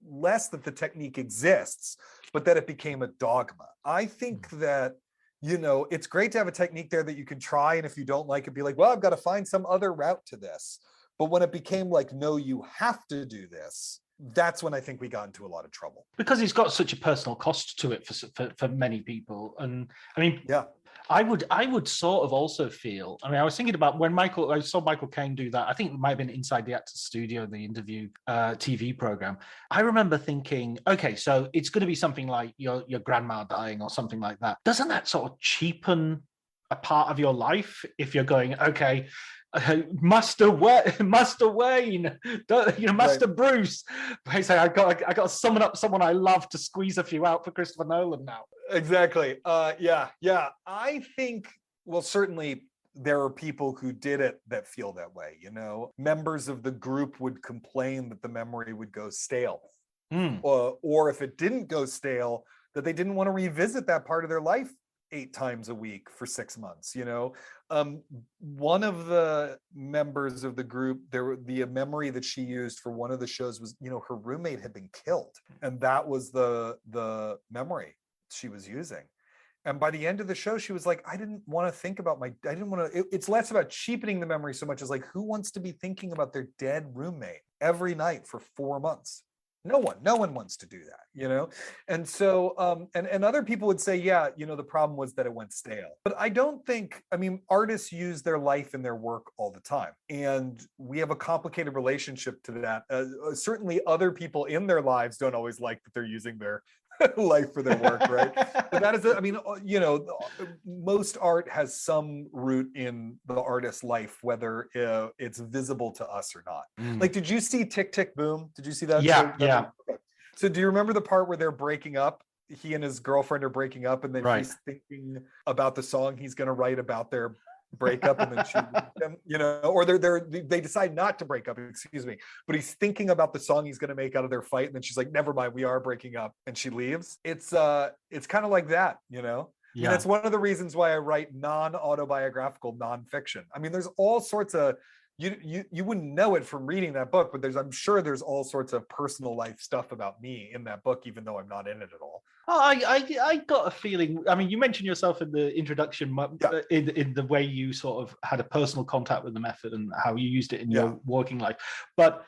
less that the technique exists, but that it became a dogma. I think that, you know, it's great to have a technique there that you can try, and if you don't like it, be like, well, I've got to find some other route to this. But when it became like, no, you have to do this, that's when I think we got into a lot of trouble. Because it's got such a personal cost to it for many people. And I mean, yeah, I would sort of also feel, I mean, I was thinking about when I saw Michael Caine do that. I think it might have been Inside the Actors Studio, the interview TV program. I remember thinking, okay, so it's going to be something like your grandma dying or something like that. Doesn't that sort of cheapen a part of your life if you're going, okay, Master Wayne, Master Bruce. I say I got to summon up someone I love to squeeze a few out for Christopher Nolan now. Exactly. Yeah. I think, well, certainly there are people who did it that feel that way. You know, members of the group would complain that the memory would go stale, or if it didn't go stale, that they didn't want to revisit that part of their life 8 times a week for 6 months. You know, one of the members of the group, the memory that she used for one of the shows was, you know, her roommate had been killed, and that was the memory she was using. And by the end of the show, she was like, I didn't want to think about it's less about cheapening the memory so much as like, who wants to be thinking about their dead roommate every night for 4 months? No one wants to do that, you know? And so, and other people would say, yeah, you know, the problem was that it went stale. But I don't think, I mean, artists use their life in their work all the time. And we have a complicated relationship to that. Certainly other people in their lives don't always like that they're using their life for their work, right? But that is, I mean, you know, most art has some root in the artist's life, whether it's visible to us or not. Like, did you see Tick, Tick, Boom? Did you see that? Yeah. Okay. So do you remember the part where they're breaking up? He and his girlfriend are breaking up, and then he's thinking about the song he's going to write about their breakup, and then she them, you know, or they decide not to break up, excuse me, but he's thinking about the song he's going to make out of their fight, and then she's like, never mind, we are breaking up, and she leaves. It's kind of like that, you know. I mean, that's one of the reasons why I write non-autobiographical nonfiction. I mean, there's all sorts of, you wouldn't know it from reading that book, but I'm sure there's all sorts of personal life stuff about me in that book, even though I'm not in it at all. Oh, I got a feeling. I mean, you mentioned yourself in the introduction, in the way you sort of had a personal contact with the method and how you used it in your working life. But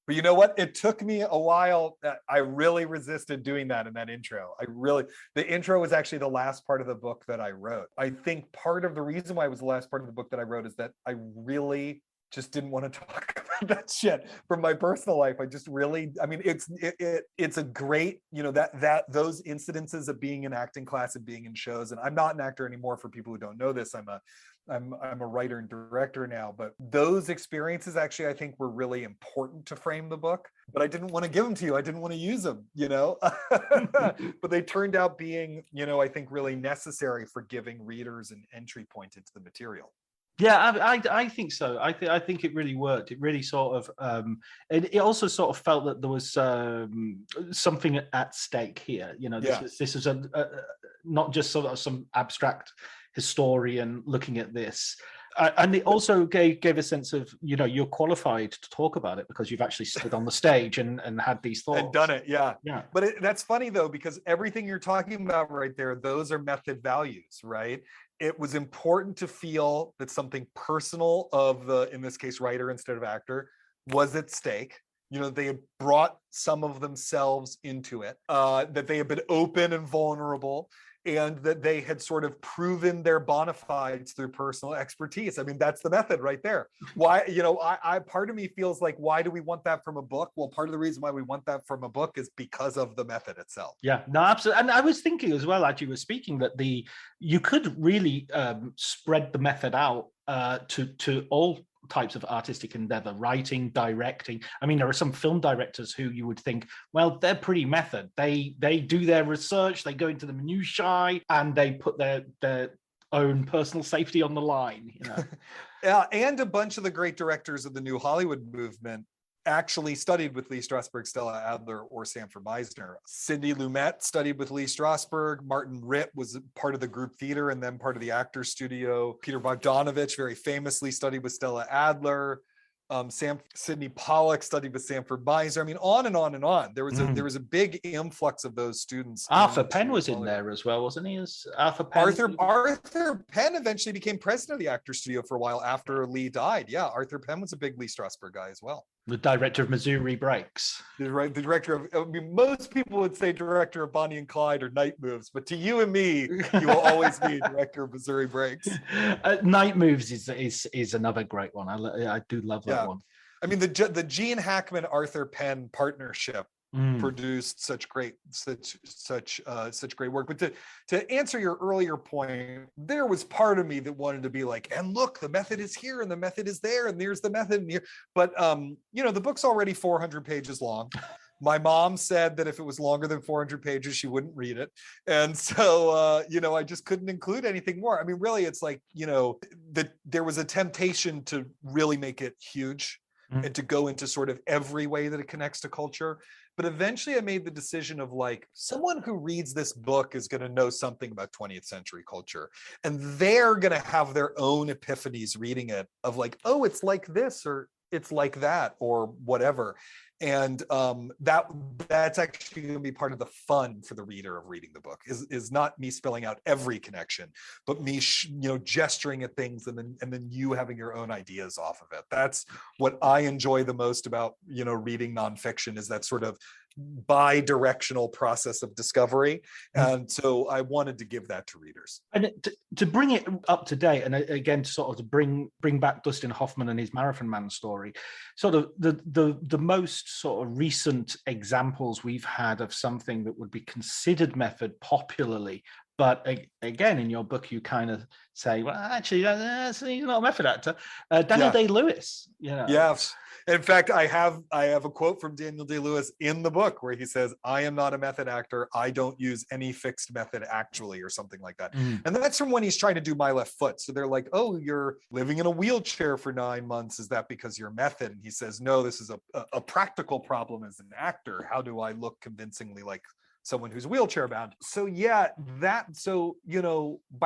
you know what? It took me a while. I really resisted doing that in that intro. The intro was actually the last part of the book that I wrote. I think part of the reason why it was the last part of the book that I wrote is that I really just didn't want to talk about that shit from my personal life. I just really, I mean, it's a great, you know, that those incidences of being in acting class and being in shows. And I'm not an actor anymore, for people who don't know this. I'm I'm a writer and director now, but those experiences actually I think were really important to frame the book. But I didn't want to give them to you. I didn't want to use them, but they turned out being, I think really necessary for giving readers an entry point into the material. Yeah, I think so. I think it really worked. It really sort of, it also sort of felt that there was something at stake here. This was not just sort of some abstract historian looking at this. And it also gave a sense of, you're qualified to talk about it because you've actually stood on the stage and had these thoughts. And done it, yeah. But that's funny, though, because everything you're talking about right there, those are method values, right? It was important to feel that something personal of the, in this case, writer instead of actor, was at stake. They had brought some of themselves into it, that they had been open and vulnerable, and that they had sort of proven their bona fides through personal expertise. I mean, that's the method right there. Why, I part of me feels like, why do we want that from a book? Well, part of the reason why we want that from a book is because of the method itself. Yeah, no, absolutely. And I was thinking as well, as you were speaking, that you could really spread the method out to all types of artistic endeavor, writing, directing. I mean, there are some film directors who you would think, well, they're pretty method. They do their research, they go into the minutiae, and they put their own personal safety on the line. Yeah, and a bunch of the great directors of the New Hollywood movement actually studied with Lee Strasberg, Stella Adler, or Sanford Meisner. Sidney Lumet studied with Lee Strasberg. Martin Ritt was part of the group theater and then part of the Actors Studio. Peter Bogdanovich very famously studied with Stella Adler. Sidney Pollack studied with Sanford Meisner. I mean, on and on and on. There was a big influx of those students. Arthur Penn was in there as well, wasn't he? As Arthur Penn. Arthur Penn eventually became president of the Actors Studio for a while after Lee died. Yeah, Arthur Penn was a big Lee Strasberg guy as well. The director of Missouri Breaks. The director of, I mean, most people would say director of Bonnie and Clyde or Night Moves, but to you and me, you will always be director of Missouri Breaks. Night Moves is another great one. I do love that one. I mean, the Gene Hackman Arthur Penn partnership produced such great work. But to answer your earlier point, there was part of me that wanted to be like, and look, the method is here and the method is there and there's the method in here. But the book's already 400 pages long. My mom said that if it was longer than 400 pages, she wouldn't read it. And so, I just couldn't include anything more. I mean, really, it's like, that there was a temptation to really make it huge and to go into sort of every way that it connects to culture. But eventually I made the decision of like, someone who reads this book is going to know something about 20th century culture. And they're going to have their own epiphanies reading it of like, oh, it's like this, or it's like that, or whatever. And that's actually going to be part of the fun for the reader of reading the book is not me spelling out every connection, but me gesturing at things and then you having your own ideas off of it. That's what I enjoy the most about reading nonfiction, is that sort of bi-directional process of discovery. And so I wanted to give that to readers. And to bring it up to date, and again, to sort of to bring back Dustin Hoffman and his Marathon Man story, sort of the most sort of recent examples we've had of something that would be considered method popularly. But again, in your book, you kind of say, well, actually, he's not a method actor. Daniel Day-Lewis. Yes. In fact, I have a quote from Daniel Day-Lewis in the book where he says, I am not a method actor. I don't use any fixed method actually, or something like that. And that's from when he's trying to do My Left Foot. So they're like, oh, you're living in a wheelchair for 9 months. Is that because you're method? And he says, no, this is a practical problem as an actor. How do I look convincingly like someone who's wheelchair bound? So by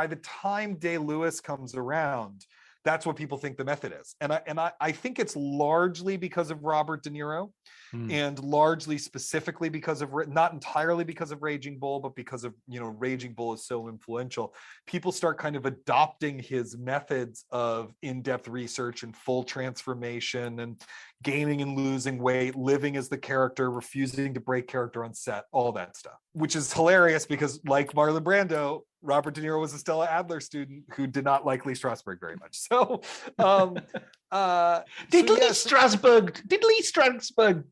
the time Day-Lewis comes around, that's what people think the method is. And I think it's largely because of Robert De Niro, and largely specifically because of, not entirely because of Raging Bull, but because of, Raging Bull is so influential. People start kind of adopting his methods of in-depth research and full transformation and gaining and losing weight, living as the character, refusing to break character on set, all that stuff, which is hilarious because, like Marlon Brando, Robert De Niro was a Stella Adler student who did not like Lee Strasberg very much. So, did Lee Strasberg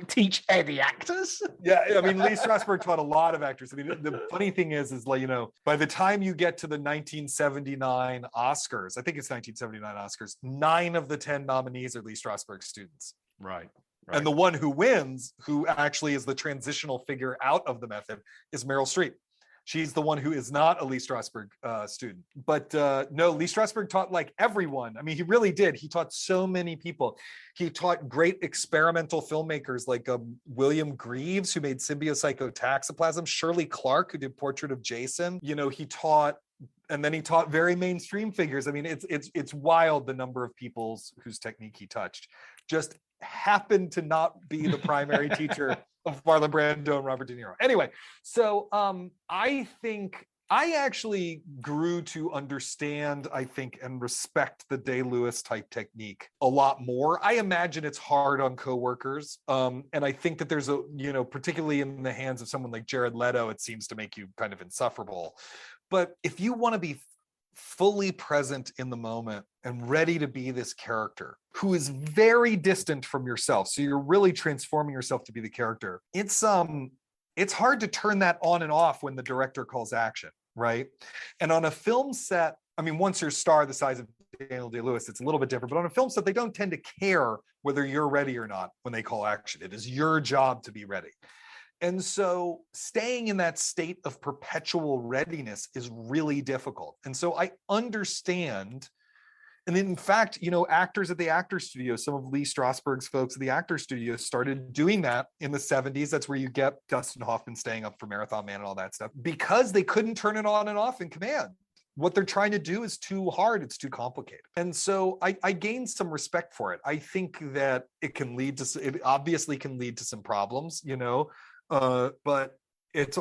teach any actors. Yeah, I mean, Lee Strasberg taught a lot of actors. I mean, the funny thing is like, by the time you get to the 1979 Oscars, I think it's 1979 Oscars, 9 of the 10 nominees are Lee Strasberg students. Right. And the one who wins, who actually is the transitional figure out of the method, is Meryl Streep. She's the one who is not a Lee Strasberg student. But no, Lee Strasberg taught like everyone. I mean, he really did. He taught so many people. He taught great experimental filmmakers like William Greaves, who made Symbiocytotoxoplasm, Shirley Clark, who did Portrait of Jason. He taught, and then he taught very mainstream figures. I mean, it's wild the number of people whose technique he touched. Just happened to not be the primary teacher of Marlon Brando and Robert De Niro. Anyway, so I think I actually grew to understand, I think, and respect the Day-Lewis type technique a lot more. I imagine it's hard on coworkers. And I think that there's particularly in the hands of someone like Jared Leto, it seems to make you kind of insufferable. But if you want to be fully present in the moment and ready to be this character who is very distant from yourself, so you're really transforming yourself to be the character, it's hard to turn that on and off when the director calls action, right? And on a film set, I mean, once you're a star the size of Daniel Day-Lewis, it's a little bit different, but on a film set, they don't tend to care whether you're ready or not when they call action. It is your job to be ready. And so staying in that state of perpetual readiness is really difficult. And so I understand. And in fact, actors at the Actor Studio, some of Lee Strasberg's folks at the Actor Studio started doing that in the 70s. That's where you get Dustin Hoffman staying up for Marathon Man and all that stuff, because they couldn't turn it on and off in command. What they're trying to do is too hard. It's too complicated. And so I gained some respect for it. I think that it obviously can lead to some problems, but it's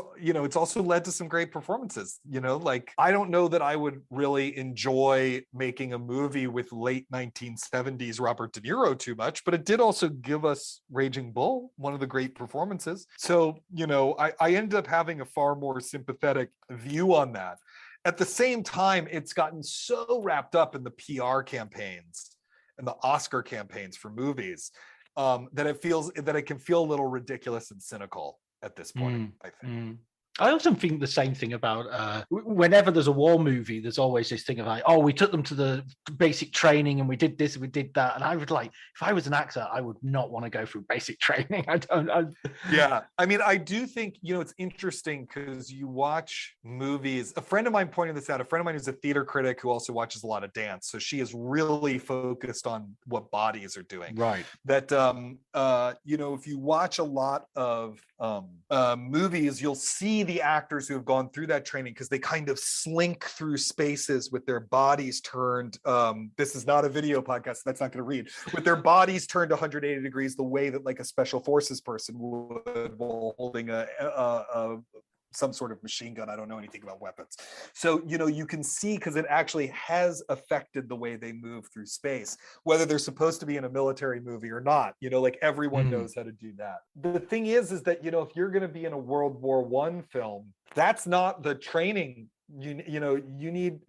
also led to some great performances. Like, I don't know that I would really enjoy making a movie with late 1970s Robert De Niro too much, but it did also give us Raging Bull, one of the great performances. So, I ended up having a far more sympathetic view on that. At the same time, it's gotten so wrapped up in the PR campaigns and the Oscar campaigns for movies that it can feel a little ridiculous and cynical at this point, I think. I often think the same thing about whenever there's a war movie, there's always this thing of like, oh, we took them to the basic training and we did this and we did that. And I would like, if I was an actor, I would not want to go through basic training. Yeah. I mean, I do think, it's interesting because you watch movies. A friend of mine pointed this out, a friend of mine who's a theater critic who also watches a lot of dance. So she is really focused on what bodies are doing. Right. That, if you watch a lot of movies, you'll see the actors who have gone through that training because they kind of slink through spaces with their bodies turned. This is not a video podcast, so that's not going to read. With their bodies turned 180 degrees, the way that like a special forces person would while holding some sort of machine gun. I don't know anything about weapons. So, you can see, because it actually has affected the way they move through space, whether they're supposed to be in a military movie or not, like everyone knows how to do that. The thing is that, if you're going to be in a World War I film, that's not the training. You need,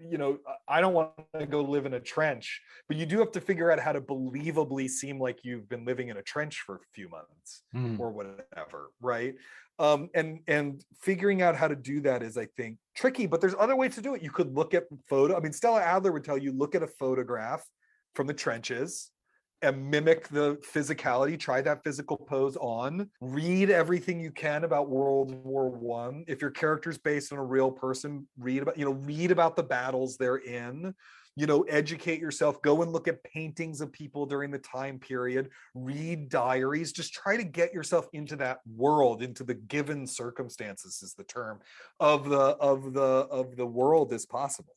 I don't want to go live in a trench, but you do have to figure out how to believably seem like you've been living in a trench for a few months or whatever, right? And figuring out how to do that is, I think, tricky, but there's other ways to do it. You could look at Stella Adler would tell you, look at a photograph from the trenches and mimic the physicality, try that physical pose on, read everything you can about World War I. If your character's based on a real person, read about the battles they're in, educate yourself, go and look at paintings of people during the time period, read diaries, just try to get yourself into that world, into the given circumstances is the term of the world as possible.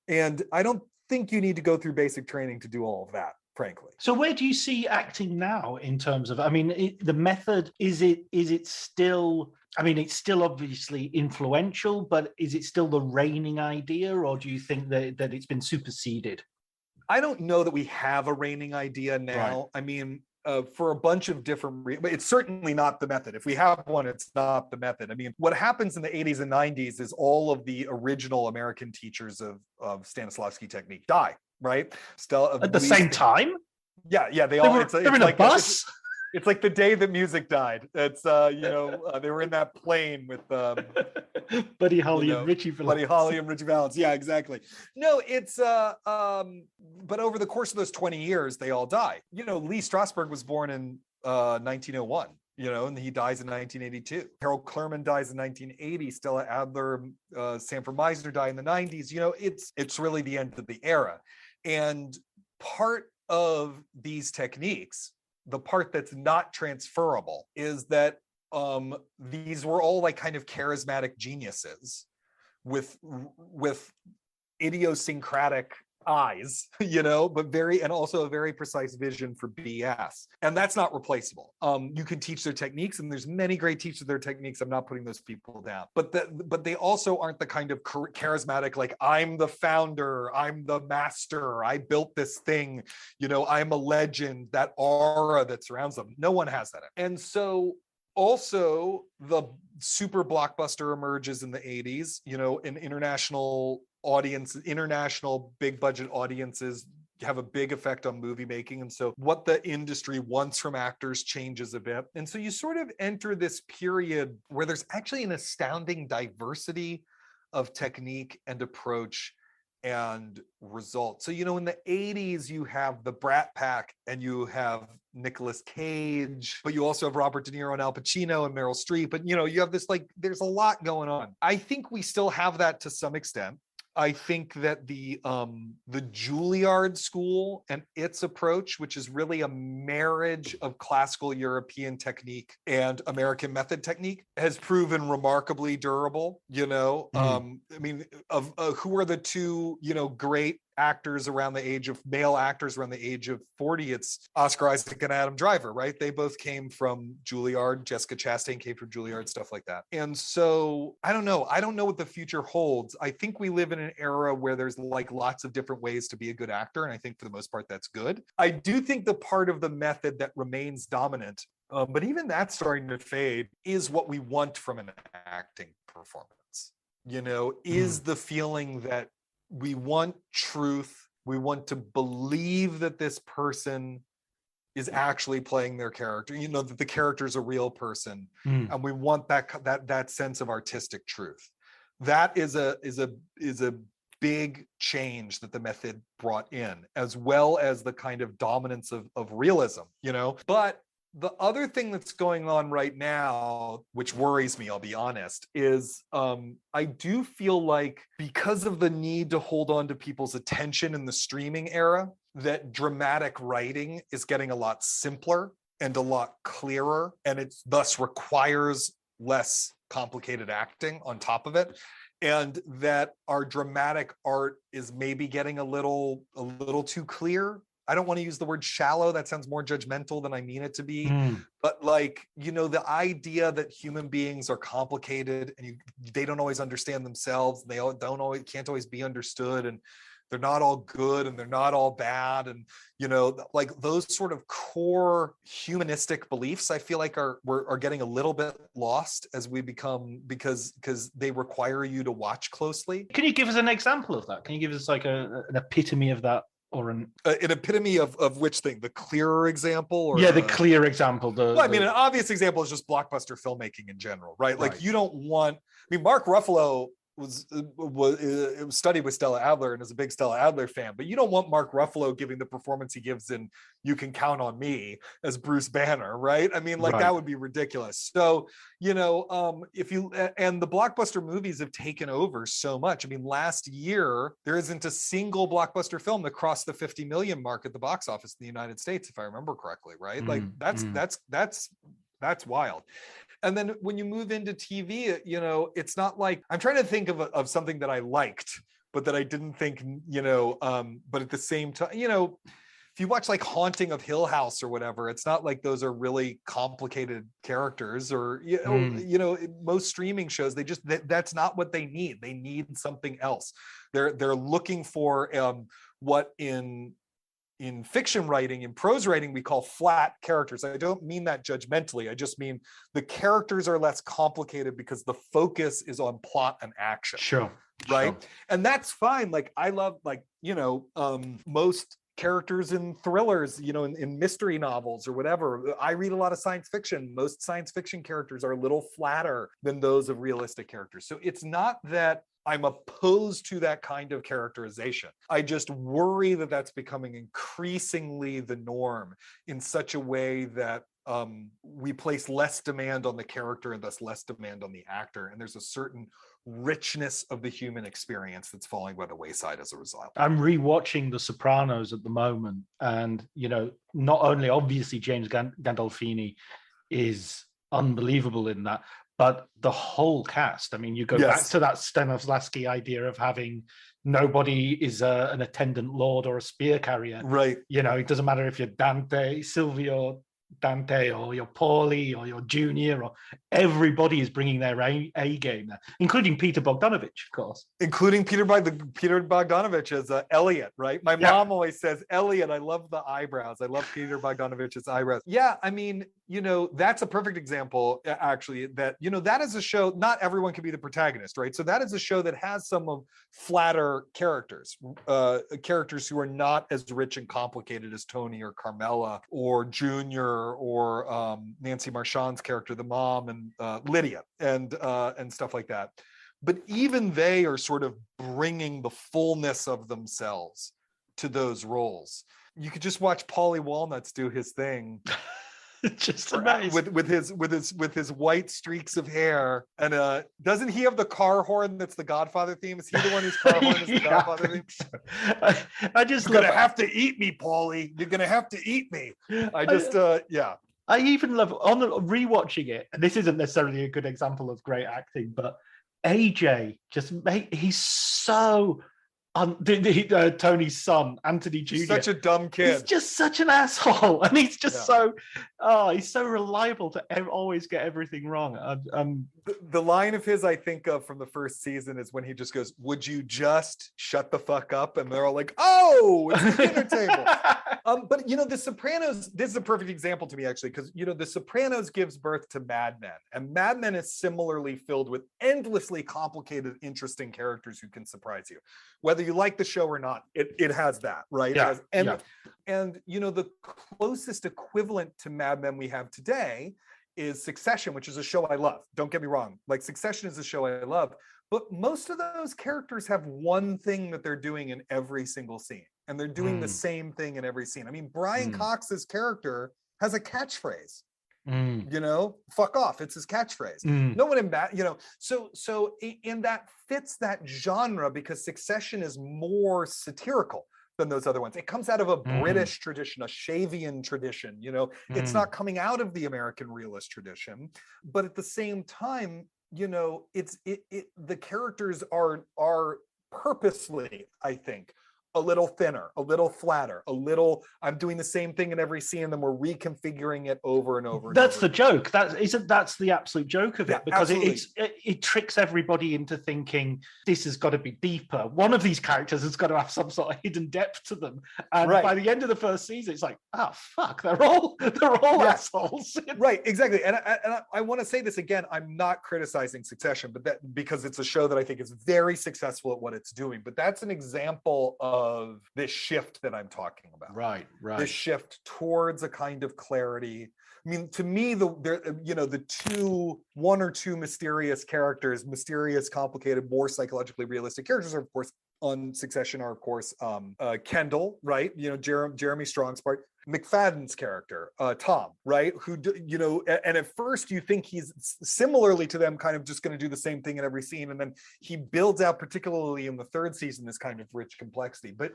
And I don't think you need to go through basic training to do all of that, frankly. So where do you see acting now in terms of, the method, is it still, it's still obviously influential, but is it still the reigning idea, or do you think that it's been superseded? I don't know that we have a reigning idea now. Right. For a bunch of different but it's certainly not the method. If we have one, it's not the method. What happens in the 80s and 90s is all of the original American teachers of Stanislavski technique die, right? At the same time? Yeah, they all. It's in like a bus. It's like the day that music died. It's they were in that plane with Buddy Holly and Richie Valens. Buddy Holly and Richie Valens. Yeah, exactly. No, it's but over the course of those 20 years, they all die. Lee Strasberg was born in 1901. And he dies in 1982. Harold Clurman dies in 1980. Stella Adler, Sanford Meisner died in the 90s. It's really the end of the era. And part of these techniques, the part that's not transferable, is that these were all like kind of charismatic geniuses with idiosyncratic eyes, but and also a very precise vision for BS. And that's not replaceable. You can teach their techniques, and there's many great teachers of their techniques. I'm not putting those people down, but they also aren't the kind of charismatic, like, I'm the founder, I'm the master, I built this thing, I'm a legend, that aura that surrounds them. No one has that. And so also the super blockbuster emerges in the 80s, in international big budget audiences have a big effect on movie making. And so what the industry wants from actors changes a bit. And so you sort of enter this period where there's actually an astounding diversity of technique and approach and result. So, in the 80s, you have the Brat Pack and you have Nicolas Cage, but you also have Robert De Niro and Al Pacino and Meryl Streep. But, you have this, there's a lot going on. I think we still have that to some extent. I think that the Juilliard school and its approach, which is really a marriage of classical European technique and American method technique, has proven remarkably durable. Who are the two, great actors around the age of male actors around the age of 40? It's Oscar Isaac and Adam Driver, right? They both came from Juilliard. Jessica Chastain came from Juilliard, stuff like that. And so I don't know what the future holds. I think we live in an era where there's lots of different ways to be a good actor, and I think for the most part that's good. I do think the part of the method that remains dominant, but even that's starting to fade, is what we want from an acting performance. Is the feeling that we want truth. We want to believe that this person is actually playing their character, that the character is a real person. And we want that sense of artistic truth. That is a big change that the method brought in, as well as the kind of dominance of realism, But the other thing that's going on right now, which worries me, I'll be honest, is I do feel like, because of the need to hold on to people's attention in the streaming era, that dramatic writing is getting a lot simpler and a lot clearer, and it thus requires less complicated acting on top of it. And that our dramatic art is maybe getting a little too clear. I don't want to use the word shallow. That sounds more judgmental than I mean it to be. But the idea that human beings are complicated and they don't always understand themselves. They can't always be understood, and they're not all good and they're not all bad. And, those sort of core humanistic beliefs, I feel like are getting a little bit lost as we become, because they require you to watch closely. Can you give us an example of that? Can you give us an epitome of that? Or an epitome of which thing? The clearer example? Or the clear example. An obvious example is just blockbuster filmmaking in general, right? You don't want. Mark Ruffalo was studied with Stella Adler and is a big Stella Adler fan, but you don't want Mark Ruffalo giving the performance he gives in You Can Count on Me as Bruce Banner, right? That would be ridiculous. So, if you, and the blockbuster movies have taken over so much. Last year, there isn't a single blockbuster film that crossed the 50 million mark at the box office in the United States, if I remember correctly, right? That's wild. And then when you move into TV, it's not like, I'm trying to think of something that I liked, but that I didn't think, but at the same time, if you watch Haunting of Hill House or whatever, it's not like those are really complicated characters, or, most streaming shows, that's not what they need. They need something else. They're looking for what in fiction writing, in prose writing, we call flat characters. I don't mean that judgmentally. I just mean the characters are less complicated because the focus is on plot and action. Sure. Right. Sure. And that's fine. I love, most characters in thrillers, in mystery novels or whatever. I read a lot of science fiction. Most science fiction characters are a little flatter than those of realistic characters. So it's not that I'm opposed to that kind of characterization. I just worry that that's becoming increasingly the norm in such a way that we place less demand on the character and thus less demand on the actor. And there's a certain richness of the human experience that's falling by the wayside as a result. I'm rewatching The Sopranos at the moment. And, not only obviously James Gandolfini is unbelievable in that, but the whole cast. I mean, you go back to that Stanislavski idea of having nobody is an attendant lord or a spear carrier. Right. It doesn't matter if you're Dante, Silvio Dante, or you're Paulie, or you're Junior, or everybody is bringing their A game there, including Peter Bogdanovich, of course. Including Peter Bogdanovich as Elliot, right? My mom always says, Elliot, I love the eyebrows. I love Peter Bogdanovich's eyebrows. Yeah, I mean, that's a perfect example, actually, that, that is a show, not everyone can be the protagonist, right? So that is a show that has some of flatter characters, characters who are not as rich and complicated as Tony or Carmela or Junior or Nancy Marchand's character, the mom, and Lydia, and stuff like that. But even they are sort of bringing the fullness of themselves to those roles. You could just watch Paulie Walnuts do his thing. Just amazing. with his white streaks of hair, and doesn't he have the car horn that's the Godfather theme? Is he the one whose car horn is the Godfather theme? So. I just You're gonna have to eat me, Paulie. You're gonna have to eat me. I even love on rewatching it, and this isn't necessarily a good example of great acting, but AJ he's so Tony's son, Anthony Jr. Such a dumb kid. He's just such an asshole, and he's just he's so reliable to always get everything wrong. The line of his I think of from the first season is when he just goes, "Would you just shut the fuck up?" And they're all like, "Oh, it's the dinner table." But The Sopranos, this is a perfect example to me actually, because The Sopranos gives birth to Mad Men, and Mad Men is similarly filled with endlessly complicated, interesting characters who can surprise you. Whether you like the show or not, it has that, right? Yeah. And the closest equivalent to Mad Men we have today is Succession, which is a show I love. Don't get me wrong. Like, Succession is a show I love, but most of those characters have one thing that they're doing in every single scene, and they're doing the same thing in every scene. I mean, Brian Cox's character has a catchphrase. Fuck off. It's his catchphrase. No one in that, so in that fits that genre because Succession is more satirical than those other ones. It comes out of a British tradition, a Shavian tradition. It's not coming out of the American realist tradition, but at the same time, the characters are purposely, I think, a little thinner, a little flatter, I'm doing the same thing in every scene, and then we're reconfiguring it over and over. That's the joke. That's the absolute joke of it, because it tricks everybody into thinking this has got to be deeper. One of these characters has got to have some sort of hidden depth to them. And by the end of the first season, it's like, oh fuck, they're all assholes. Right, exactly. And I want to say this again, I'm not criticizing Succession, but that because it's a show that I think is very successful at what it's doing. But that's an example of this shift that I'm talking about. Right. This shift towards a kind of clarity. I mean, to me, the one or two mysterious characters, mysterious, complicated, more psychologically realistic characters are, of course, on Succession are, of course, Kendall, right? Jeremy Strong's part. McFadden's character, Tom, right? Who, and at first you think he's similarly to them, kind of just going to do the same thing in every scene. And then he builds out, particularly in the third season, this kind of rich complexity. But,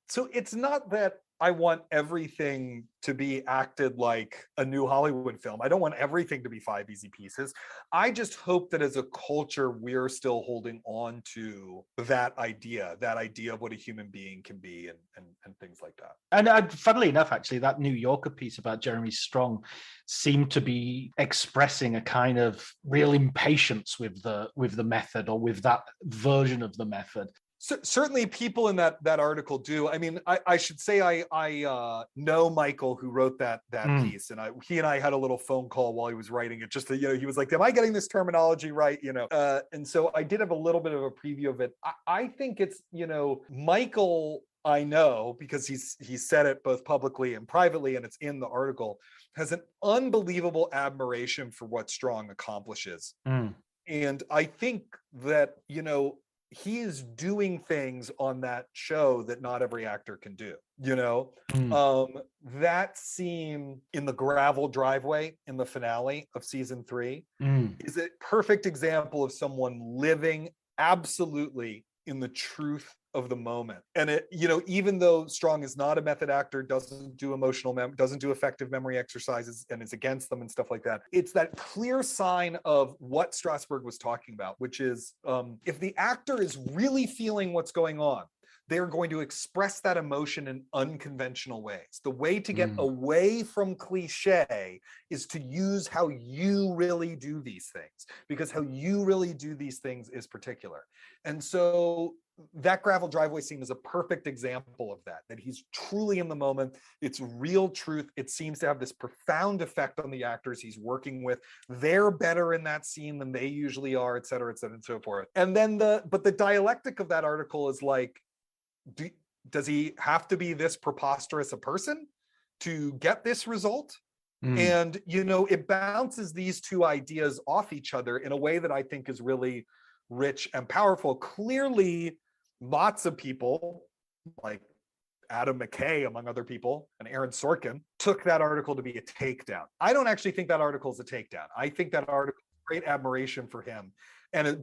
so it's not that I want everything to be acted like a new Hollywood film. I don't want everything to be Five Easy Pieces. I just hope that as a culture, we're still holding on to that idea of what a human being can be and things like that. And funnily enough, actually, that New Yorker piece about Jeremy Strong seemed to be expressing a kind of real impatience with the method, or with that version of the method. Certainly people in that article do. I mean, I should say I know Michael, who wrote that piece, and he and I had a little phone call while he was writing it, just to, he was like, am I getting this terminology right? And so I did have a little bit of a preview of it. I think it's, Michael I know, because he's said it both publicly and privately, and it's in the article, has an unbelievable admiration for what Strong accomplishes. And I think that, you know, he is doing things on that show that not every actor can do, you know. That scene in the gravel driveway in the finale of season 3 is a perfect example of someone living absolutely in the truth of the moment. And it, you know, even though Strong is not a method actor, doesn't do doesn't do effective memory exercises and is against them and stuff like that, it's that clear sign of what Strasberg was talking about, which is if the actor is really feeling what's going on, they're going to express that emotion in unconventional ways. The way to get away from cliche is to use how you really do these things, because how you really do these things is particular. And so that gravel driveway scene is a perfect example of that he's truly in the moment. It's real truth. It seems to have this profound effect on the actors he's working with. They're better in that scene than they usually are, et cetera, and so forth. And then but the dialectic of that article is like, does he have to be this preposterous a person to get this result? And, you know, it bounces these two ideas off each other in a way that I think is really rich and powerful. Clearly, lots of people, like Adam McKay, among other people, and Aaron Sorkin, took that article to be a takedown. I don't actually think that article is a takedown. I think that article is great admiration for him.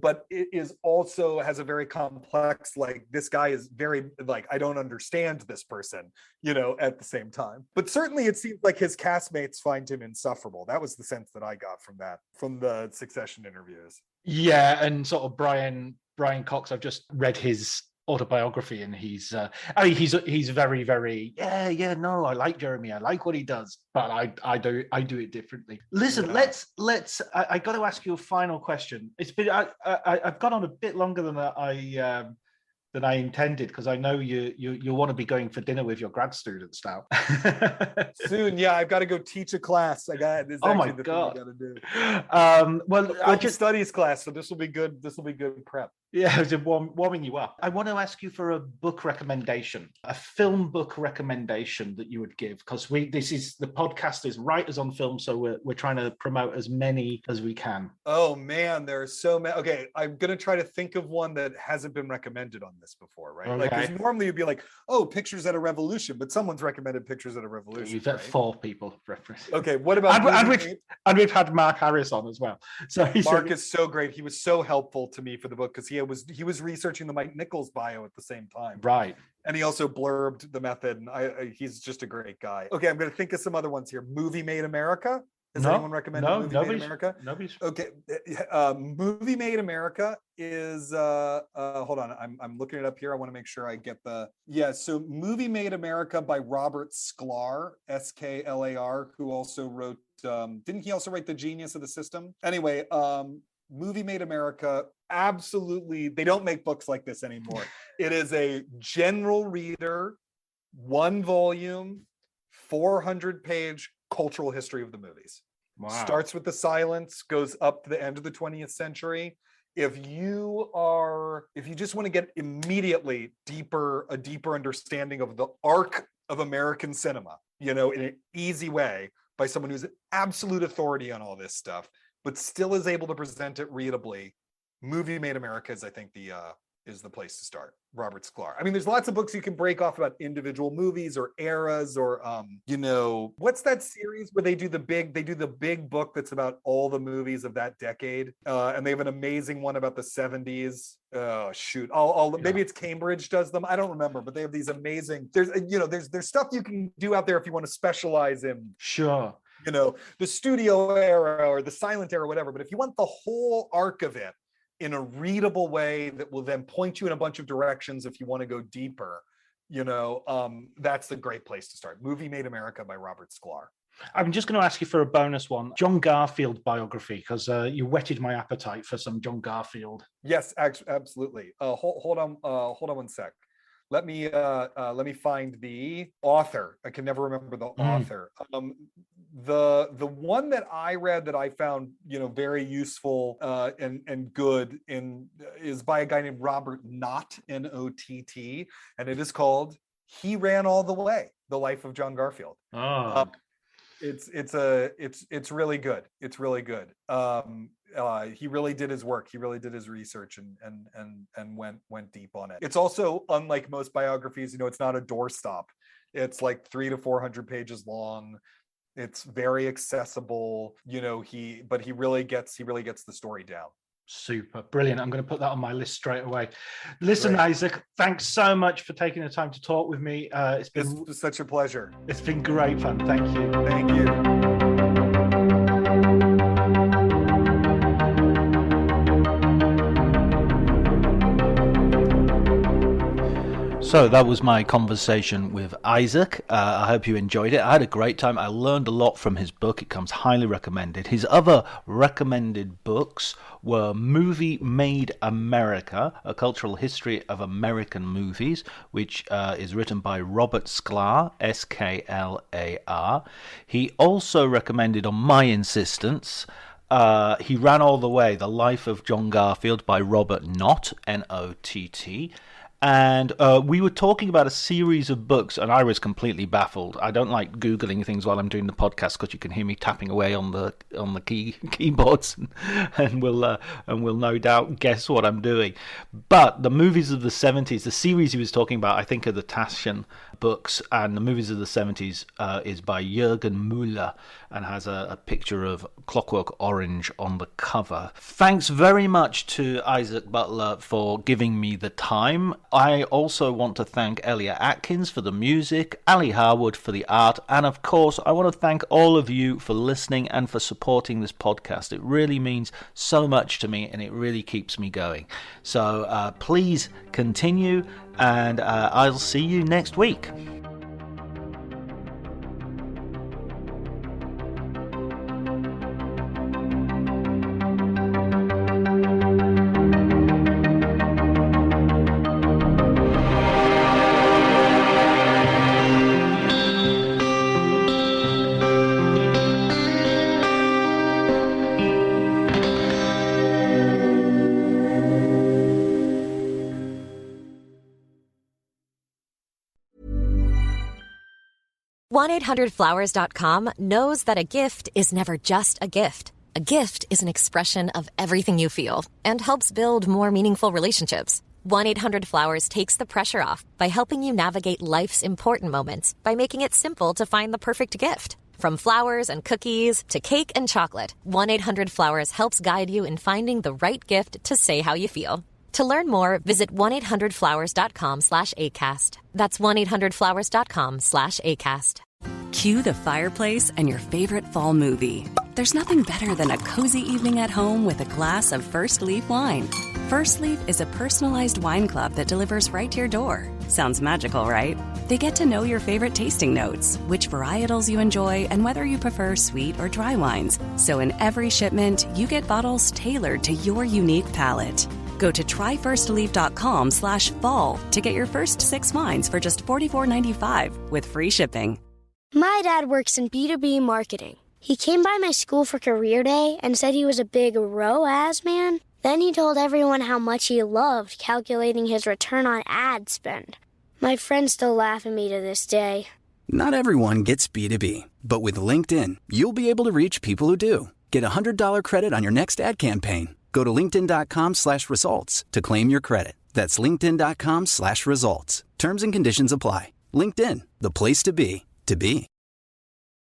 But it is also has a very complex, like, this guy is very, like, I don't understand this person, you know, at the same time. But certainly it seems like his castmates find him insufferable. That was the sense that I got from the Succession interviews. Yeah, and sort of Brian Cox, I've just read his autobiography, and he's very, very, no, I like Jeremy, I like what he does, but I do it differently. Listen, let's I got to ask you a final question. It's been I've gone on a bit longer than I intended, because I know you want to be going for dinner with your grad students now. Soon, yeah, I've got to go teach a class. Oh my God. Thing I got to do. Well, I just studies class, so this will be good. This will be good prep. Yeah, just warming you up. I want to ask you for a book recommendation, a film book recommendation that you would give, because the podcast is Writers on Film, so we're trying to promote as many as we can. Oh man, there are so many. Okay, I'm gonna try to think of one that hasn't been recommended on this before, right? Okay. Like, because normally you'd be like, oh, Pictures at a Revolution, but someone's recommended Pictures at a Revolution. We've had right? 4 people reference. Okay, what about and we've had Mark Harris on as well. So Mark is so great. He was so helpful to me for the book, because he was researching the Mike Nichols bio at the same time. Right. And he also blurbed the method, and he's just a great guy. Okay, I'm going to think of some other ones here. Movie Made America. Has anyone recommended Movie Made America? Nobody's. Okay, Movie Made America is hold on, I'm looking it up here. I want to make sure I get so Movie Made America by Robert Sklar, Sklar, who also wrote didn't he also write The Genius of the System? Anyway, Movie Made America, absolutely, they don't make books like this anymore. It is a general reader, 1 volume, 400-page cultural history of the movies. Wow. Starts with the silence, goes up to the end of the 20th century. If you just want to get immediately a deeper understanding of the arc of American cinema, you know, in an easy way, by someone who's an absolute authority on all this stuff, but still is able to present it readably, Movie Made America is, I think, is the place to start. Robert Sklar. I mean, there's lots of books you can break off about individual movies or eras, or you know, what's that series where they do the big book that's about all the movies of that decade, and they have an amazing one about the 70s. Oh shoot, maybe it's Cambridge does them. I don't remember, but they have these amazing. There's stuff you can do out there if you want to specialize in. Sure. You know, the studio era or the silent era, whatever. But if you want the whole arc of it in a readable way that will then point you in a bunch of directions if you want to go deeper, you know, that's the great place to start. Movie Made America by Robert Sklar. I'm just going to ask you for a bonus one, John Garfield biography, because you whetted my appetite for some John Garfield. Yes, absolutely. Hold on one sec. Let me find the author. I can never remember the author. The one that I read that I found, you know, very useful and good is by a guy named Robert Knott, Nott, and it is called he ran all the way. The Life of John Garfield. It's really good. It's really good. He really did his work. He really did his research and went deep on it. It's also, unlike most biographies, it's not a doorstop. It's like 300 to 400 pages long. It's very accessible. He really gets the story down. Super. Brilliant. I'm going to put that on my list straight away. Listen, Great. Isaac, thanks so much for taking the time to talk with me. It's been such a pleasure. It's been great fun. Thank you. Thank you. So that was my conversation with Isaac. I hope you enjoyed it. I had a great time. I learned a lot from his book. It comes highly recommended. His other recommended books were Movie Made America, A Cultural History of American Movies, which is written by Robert Sklar, S-K-L-A-R. He also recommended, on my insistence, He Ran All the Way, The Life of John Garfield by Robert Knott, N-O-T-T. And we were talking about a series of books, and I was completely baffled. I don't like Googling things while I'm doing the podcast because you can hear me tapping away on the keyboards, and will no doubt guess what I'm doing. But the movies of the 70s, the series he was talking about, I think, are the Taschen books, and the movies of the 70s is by Jürgen Müller and has a picture of Clockwork Orange on the cover. Thanks very much to Isaac Butler for giving me the time. I also want to thank Elliot Atkins for the music, Ali Harwood for the art, and of course I want to thank all of you for listening and for supporting this podcast. It really means so much to me, and it really keeps me going. So please continue, and I'll see you next week. $1-800-Flowers.com knows that a gift is never just a gift. A gift is an expression of everything you feel and helps build more meaningful relationships. 1-800-Flowers takes the pressure off by helping you navigate life's important moments by making it simple to find the perfect gift. From flowers and cookies to cake and chocolate, 1-800-Flowers helps guide you in finding the right gift to say how you feel. To learn more, visit 1-800-Flowers.com/ACAST. That's 1-800-Flowers.com/ACAST. Cue the fireplace and your favorite fall movie. There's nothing better than a cozy evening at home with a glass of First Leaf wine. First Leaf is a personalized wine club that delivers right to your door. Sounds magical, right? They get to know your favorite tasting notes, which varietals you enjoy, and whether you prefer sweet or dry wines. So in every shipment, you get bottles tailored to your unique palate. Go to tryfirstleaf.com/fall to get your first 6 wines for just $44.95 with free shipping. My dad works in B2B marketing. He came by my school for career day and said he was a big ROAS man. Then he told everyone how much he loved calculating his return on ad spend. My friends still laugh at me to this day. Not everyone gets B2B, but with LinkedIn, you'll be able to reach people who do. Get a $100 credit on your next ad campaign. Go to linkedin.com/results to claim your credit. That's linkedin.com/results. Terms and conditions apply. LinkedIn, the place to be, to be.